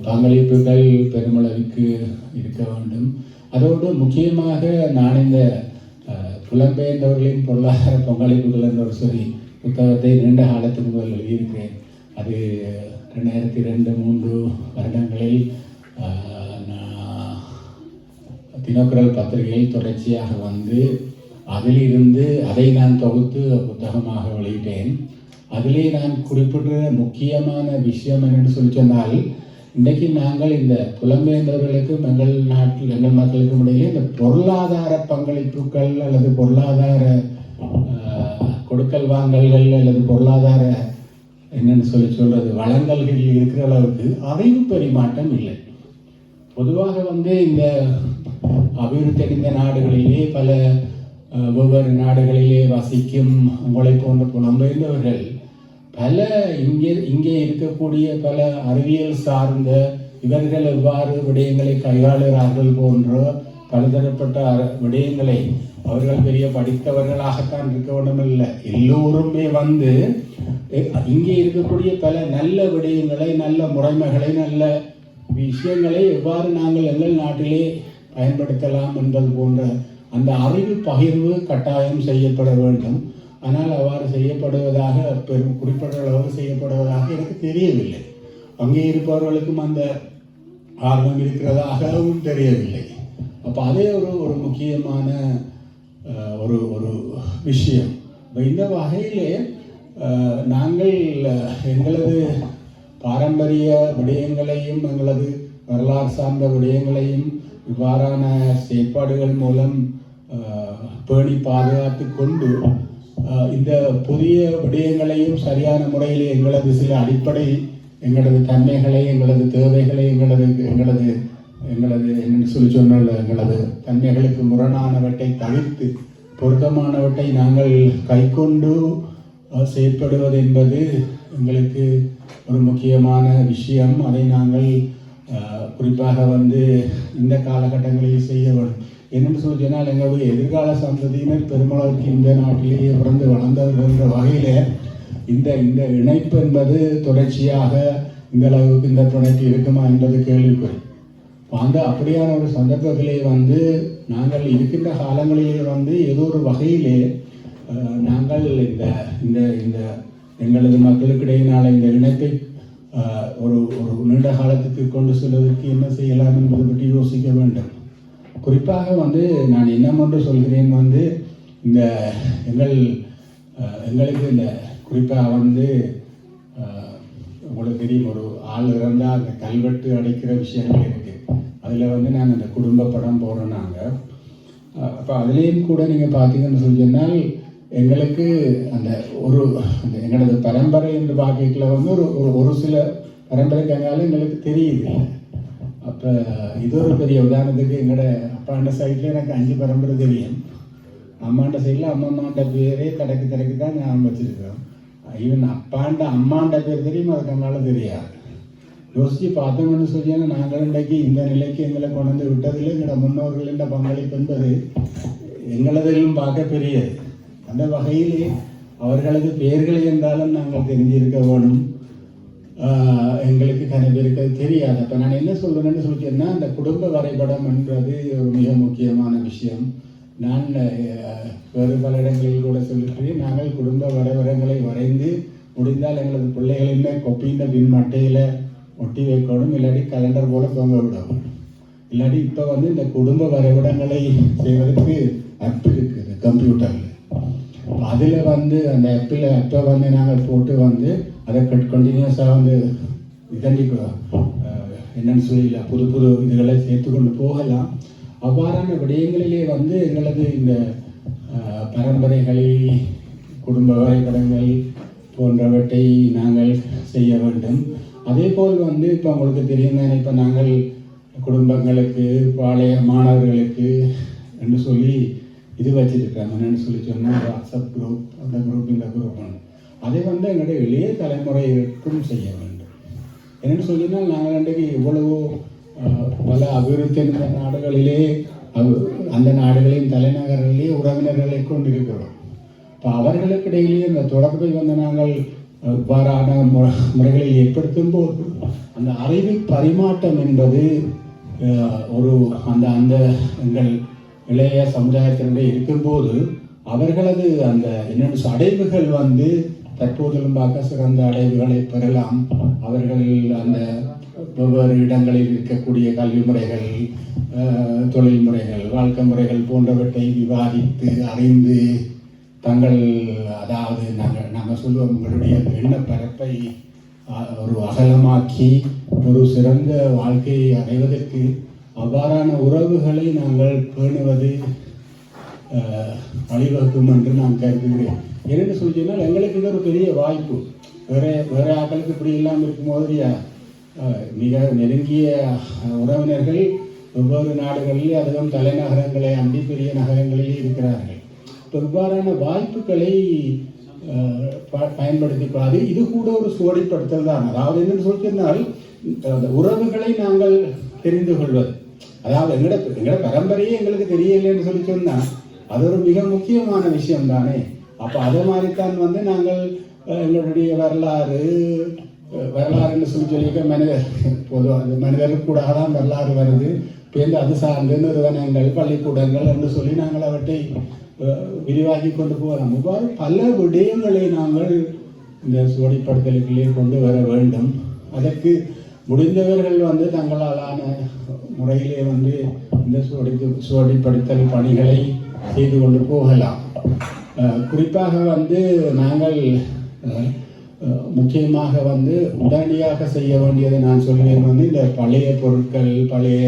பங்களிப்புகள் பெருமளவுக்கு இருக்க வேண்டும். அதோடு முக்கியமாக நான் இந்த புலம்பெயர்ந்தவர்களின் பொருளாதார பங்களிப்புகள் என்ற ஒரு புத்தகத்தை நீண்ட காலத்துக்கு முதல் எழுதியிருக்கிறேன். அது 2002-3 வருடங்களில் தினக்குரல் பத்திரிகையில் தொடர்ச்சியாக வந்து அதிலிருந்து அதை நான் தொகுத்து புத்தகமாக வெளியிட்டேன். அதிலே நான் குறிப்பிட்ட முக்கியமான விஷயம் என்னென்னு சொல்லி சொன்னால், இன்றைக்கு நாங்கள் இந்த புலம்பெயர்ந்தவர்களுக்கும் எங்கள் மக்களுக்கும் இடையே இந்த பொருளாதார பங்களிப்புகள் அல்லது பொருளாதார கொடுக்கல் வாங்கல்கள் அல்லது பொருளாதார என்னென்னு சொல்றது வழங்கல்கள் இருக்கிற அளவுக்கு அறிவு பரிமாற்றம் இல்லை. பொதுவாக வந்து இந்த அபிவிருத்தி அடைந்த நாடுகளிலே பல வெவ்வேறு நாடுகளிலே வசிக்கும் உங்களை போன்ற புலம்பெயர்ந்தவர்கள் பல இங்கே இருக்கக்கூடிய பல அறிவியல் சார்ந்த இவர்கள் எவ்வாறு விடயங்களை கையாளுகிறார்கள் போன்ற பலதரப்பட்ட விடயங்களை அவர்கள் பெரிய படித்தவர்களாகத்தான் இருக்க வேண்டுமில்லை. எல்லோருமே வந்து இங்கே இருக்கக்கூடிய பல நல்ல விடயங்களை, நல்ல முறைமைகளை, நல்ல விஷயங்களை எவ்வாறு நாங்கள் எங்கள் நாட்டிலே பயன்படுத்தலாம் என்பது போன்ற அந்த அறிவு பகிர்வு கட்டாயம் செய்யப்பட வேண்டும். ஆனால் அவ்வாறு செய்யப்படுவதாக குறிப்பிட்ட அளவு செய்யப்படுவதாக எனக்கு தெரியவில்லை. அங்கே இருப்பவர்களுக்கும் அந்த ஆர்வம் இருக்கிறதாகவும் தெரியவில்லை. அப்போ அதே ஒரு முக்கியமான ஒரு விஷயம். இந்த வகையிலே நாங்கள் எங்களது பாரம்பரிய விடயங்களையும் எங்களது வரலாறு சார்ந்த விடயங்களையும் இவ்வாறான செயற்பாடுகள் மூலம் பேணி பாதுகாத்து கொண்டு இந்த புதிய விடயங்களையும் சரியான முறையில் எங்களது சில அடிப்படை எங்களது தன்மைகளை, எங்களது தேவைகளை, எங்களது என்னென்னு சொல்லி சொன்னால் எங்களது தன்மைகளுக்கு முரணானவற்றை தவிர்த்து பொருத்தமானவற்றை நாங்கள் கைக்கொண்டு செயற்படுவது என்பது எங்களுக்கு ஒரு முக்கியமான விஷயம். அதை நாங்கள் குறிப்பாக வந்து இந்த காலகட்டங்களில் செய்ய வேண்டும். என்னென்னு சொல்லி சொன்னால் எங்களுடைய எதிர்கால சந்ததியினர் பெருமளவுக்கு இந்த நாட்டிலேயே பிறந்து வளர்ந்தவர்கள் என்ற வகையில் இந்த இணைப்பு என்பது தொடர்ச்சியாக இந்த அளவுக்கு இந்த பிணைப்பு இருக்குமா என்பது கேள்விக்குறி. அப்படியான ஒரு சந்தர்ப்பத்திலே வந்து நாங்கள் இருக்கின்ற காலங்களிலே வந்து ஏதோ ஒரு வகையிலே நாங்கள் இந்த எங்களது மக்களுக்கிடையினால் இந்த இணைப்பை ஒரு நீண்ட காலத்துக்கு கொண்டு செல்வதற்கு என்ன செய்யலாம் என்பதை பற்றி யோசிக்க வேண்டும். குறிப்பாக வந்து நான் என்னமொன்று சொல்கிறேன் வந்து இந்த எங்களுக்கு இந்த குறிப்பாக வந்து உங்களுக்கு தெரியும், ஒரு ஆள் இறந்தால் அந்த கல்வெட்டு அடைக்கிற விஷயங்கள் இருக்குது. அதில் வந்து நாங்கள் அந்த குடும்ப படம் போகிறோம் நாங்கள். அப்போ அதுலேயும் கூட நீங்கள் பார்த்தீங்கன்னு சொல்லி சொன்னால் எங்களுக்கு அந்த எங்களது பரம்பரை என்று பார்க்கல வந்து ஒரு சில பரம்பரைக்காக எங்களுக்கு தெரியுது. அப்போ இது ஒரு பெரிய உதாரணத்துக்கு எங்களோட அப்பாண்ட சைடில் எனக்கு 5 பரம்பரை தெரியும். அம்மாண்ட சைடில் அம்மாண்ட பேரே தடக்கு தான் ஞாபகம் வச்சுருக்கோம். ஈவன் அப்பாண்ட அம்மாண்ட பேர் தெரியும், அதுக்கு எங்களால் தெரியாது. யோசித்து பார்த்தோம்னு சொல்லியாங்க நாங்கள் இன்றைக்கு இந்த நிலைக்கு எங்களை கொண்டு வந்து விட்டதில் எங்களோட முன்னோர்களின் பங்களிப்பு என்பது எங்களதிலும் பார்க்க பெரியது. அந்த வகையிலே அவர்களது பெயர்களை என்றாலும் நாங்கள் தெரிஞ்சிருக்க வேணும். எங்களுக்கு கனவிருக்க தெரியாது. அப்போ நான் என்ன சொல்கிறேன்னு சொல்லிட்டேன்னா, அந்த குடும்ப வரைபடம் என்றது ஒரு மிக முக்கியமான விஷயம். நான் வேறு பல இடங்களில் கூட சொல்லியிருக்கிறேன். நாங்கள் குடும்ப வரைபடங்களை வரைந்து முடிந்தால் எங்களது பிள்ளைகளின் கொப்பியின் பின் மட்டையில் ஒட்டி வைக்கணும், இல்லாட்டி கலண்டர் போல தொங்க விடணும். இல்லாட்டி இப்போ வந்து இந்த குடும்ப வரைபடங்களை செய்வதற்கு ஆப் இருக்குது கம்ப்யூட்டரில். அதில் வந்து அந்த அப்போ வந்து நாங்கள் போட்டு வந்து அதை கண்டினியூஸாக வந்து இதண்டி என்னன்னு சொல்லல புது புது இதுகளை சேர்த்து கொண்டு போகலாம். அவ்வாறான விடயங்களிலே வந்து எங்களது இந்த பரம்பரைகளில் குடும்ப வரைபடங்கள் போன்றவற்றை நாங்கள் செய்ய வேண்டும். அதே போல் வந்து இப்போ உங்களுக்கு தெரியும் தானே, இப்போ நாங்கள் குடும்பங்களுக்கு பழைய மாணவர்களுக்கு என்று சொல்லி இது வச்சுருக்காங்க. என்னென்னு சொல்லி சொன்னால் வாட்ஸ்அப் குரூப், அந்த குரூப் இந்த குரூப் அதை வந்து எங்களுடைய இளைய தலைமுறைக்கும் செய்ய வேண்டும். என்னென்னு சொல்லினால் நாங்கள் அன்றைக்கு இவ்வளவோ பல அபிவிருத்தி நாடுகளிலே அந்த நாடுகளின் தலைநகரிலே உறவினர்களை கொண்டிருக்கிறோம். இப்போ அவர்களுக்கு இடையிலேயே இந்த தொடர்பை வந்து நாங்கள் இவ்வாறான முறைகளில் ஏற்படுத்தும் போது அந்த அறிவு பரிமாற்றம் என்பது ஒரு அந்த எங்கள் இளைய சமுதாயத்தினுடைய இருக்கும்போது அவர்களது அந்த என்னென்ன அடைவுகள் வந்து தற்போதிலும் பார்க்க சிறந்த அடைவுகளை பெறலாம். அவர்கள் அந்த வெவ்வேறு இடங்களில் இருக்கக்கூடிய கல்வி முறைகள், தொழில் முறைகள், வாழ்க்கை முறைகள் போன்றவற்றை விவாதித்து அறிந்து தங்கள் அதாவது நாங்கள் சொல்லுவோம் உங்களுடைய எண்ணப்பரப்பை ஒரு அகலமாக்கி ஒரு சிறந்த வாழ்க்கையை அடைவதற்கு அவ்வாறான உறவுகளை நாங்கள் பேணுவது வழிவகுக்கும் என்று நான் கருதுகிறேன். என்னென்னு சொல்லினால் எங்களுக்கு இது ஒரு பெரிய வாய்ப்பு. வேற ஆட்களுக்கு இப்படி இல்லாமல் இருக்கும் மாதிரியா மிக நெருங்கிய உறவினர்கள் வெவ்வேறு நாடுகளில் அதுவும் தலைநகரங்களை அண்டி பெரிய நகரங்களில் இருக்கிறார்கள். இப்போ இவ்வாறான வாய்ப்புகளை பயன்படுத்திக்கூடாது. இது கூட ஒரு சுவடிப்படுத்தல் தான். அதாவது என்னென்னு சொல்லியிருந்தால் அந்த உறவுகளை நாங்கள் தெரிந்து கொள்வது, அதாவது எங்களோட பரம்பரையே எங்களுக்கு தெரியலைன்னு சொல்லி சொன்னால் அது ஒரு மிக முக்கியமான விஷயம் தானே. அப்போ அதே மாதிரித்தான் வந்து நாங்கள் எங்களுடைய வரலாறுன்னு சொல்லிக்க பொதுவாக மனிதருக்கு கூட தான் வரலாறு வருது. பேருந்து அது சார்ந்து நிறுவனங்கள், பள்ளிக்கூடங்கள் என்று சொல்லி நாங்கள் அவற்றை விரிவாக்கி கொண்டு போகலாம். இவ்வாறு பல விடயங்களை நாங்கள் இந்த சுவடிப்படுத்தலுக்குள்ளே கொண்டு வர வேண்டும். அதற்கு முடிந்தவர்கள் வந்து தங்களாலான முறையிலே வந்து இந்த சுவடிப்படுத்தல் பணிகளை செய்து கொண்டு போகலாம். குறிப்பாக வந்து நாங்கள் முக்கியமாக வந்து உடனடியாக செய்ய வேண்டியதை நான் சொல்லுவேன் வந்து இந்த பழைய பொருட்கள், பழைய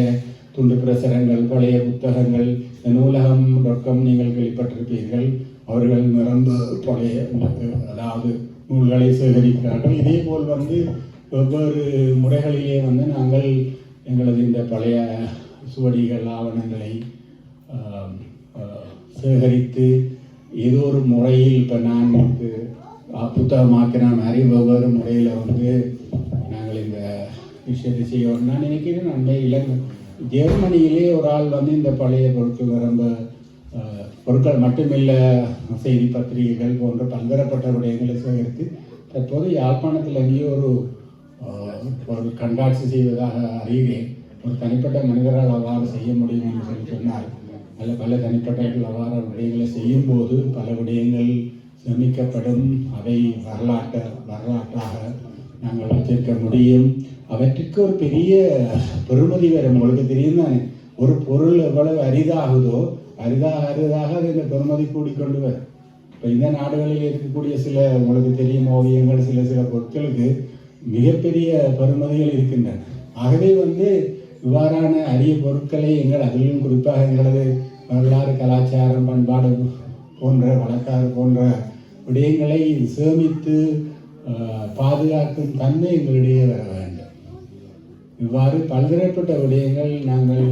துண்டு பிரசுரங்கள், பழைய புத்தகங்கள், நூலகம் ரொக்கம் நீங்கள் கேள்விப்பட்டிருப்பீர்கள். அவர்கள் நிரம்ப பழைய அதாவது நூல்களை சேகரிக்கிறார்கள். இதே போல் வந்து வெவ்வேறு முறைகளிலே வந்து நாங்கள் எங்களது இந்த பழைய சுவடிகள், ஆவணங்களை சேகரித்து ஏதோ ஒரு முறையில் இப்போ நான் புத்தகமாக்கின மாதிரி வெவ்வேறு முறையில் வந்து நாங்கள் இந்த விஷயத்தை செய்யணும். நான் நினைக்கிறேன் அண்மையில் ஜெர்மனியிலே ஒரு ஆள் வந்து இந்த பழைய பொருட்கள் ரொம்ப பொருட்கள் மட்டுமில்லை, செய்தி பத்திரிகைகள் போன்ற பல்வேறுபட்ட விடயங்களை சேகரித்து தற்போது யாழ்ப்பாணத்தில் எங்கேயோ ஒரு கண்காட்சி செய்வதாக அறிகிறேன். ஒரு தனிப்பட்ட மனிதரால் அவ்வாறு செய்ய முடியும் என்று சொல்லி சொன்னால் பல தனிப்பட்டவர்கள் அவ்வாறு விடயங்களை செய்யும்போது பல விடயங்கள் சேமிக்கப்படும். அதை வரலாற்றாக நாங்கள் வச்சிருக்க முடியும். அவற்றுக்கு ஒரு பெரிய பெருமதி வரும். உங்களுக்கு தெரியும் தானே, ஒரு பொருள் எவ்வளவு அரிதாகுதோ அரிதாக அது இந்த பெருமதி கூடிக்கொண்டு வரும். இப்போ இந்த நாடுகளில் இருக்கக்கூடிய சில உங்களுக்கு தெரியும் ஓவியங்கள், சில பொருட்களுக்கு மிகப்பெரிய பெருமதிகள் இருக்கின்றன. ஆகவே வந்து இவ்வாறான அரிய பொருட்களை அதிலும் குறிப்பாக எங்களது வரலாறு, கலாச்சாரம், பண்பாடு போன்ற வழக்காறு போன்ற விடயங்களை சேமித்து பாதுகாக்கும் தன்மை எங்களிடையே வர வேண்டும். இவ்வாறு பல்வேறுபட்ட விடயங்கள் நாங்கள்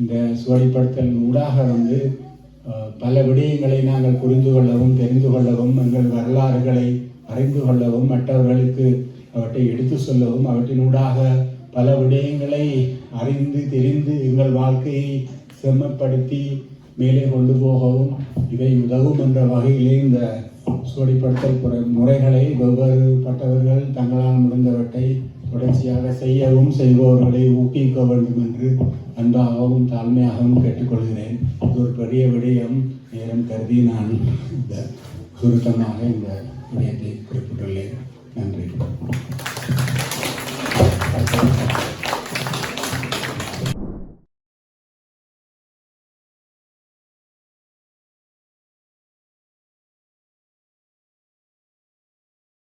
இந்த சுவடிப்படுத்தல் ஊடாக வந்து பல விடயங்களை நாங்கள் புரிந்து கொள்ளவும், தெரிந்து கொள்ளவும், எங்கள் வரலாறுகளை அறிந்து கொள்ளவும், மற்றவர்களுக்கு அவற்றை எடுத்து சொல்லவும், அவற்றினூடாக பல விடயங்களை அறிந்து தெரிந்து எங்கள் வாழ்க்கையை செம்மப்படுத்தி மேலே கொண்டு போகவும் இவை உதவும் என்ற வகையிலே இந்த சுவடிப்படுத்தல் முறைகளை வெவ்வேறுபட்டவர்கள் தங்களால் முடிந்தவற்றை தொடர்ச்சியாக செய்யவும் செய்பவர்களை ஊக்குவிக்க வேண்டும் என்று அன்பாகவும் தாழ்மையாகவும் கேட்டுக்கொள்கிறேன். இது ஒரு பெரிய விடயம். நேரம் கருதி நான் இந்த சுருக்கமாக இந்த விடயத்தை குறிப்பிட்டுள்ளேன். நன்றி.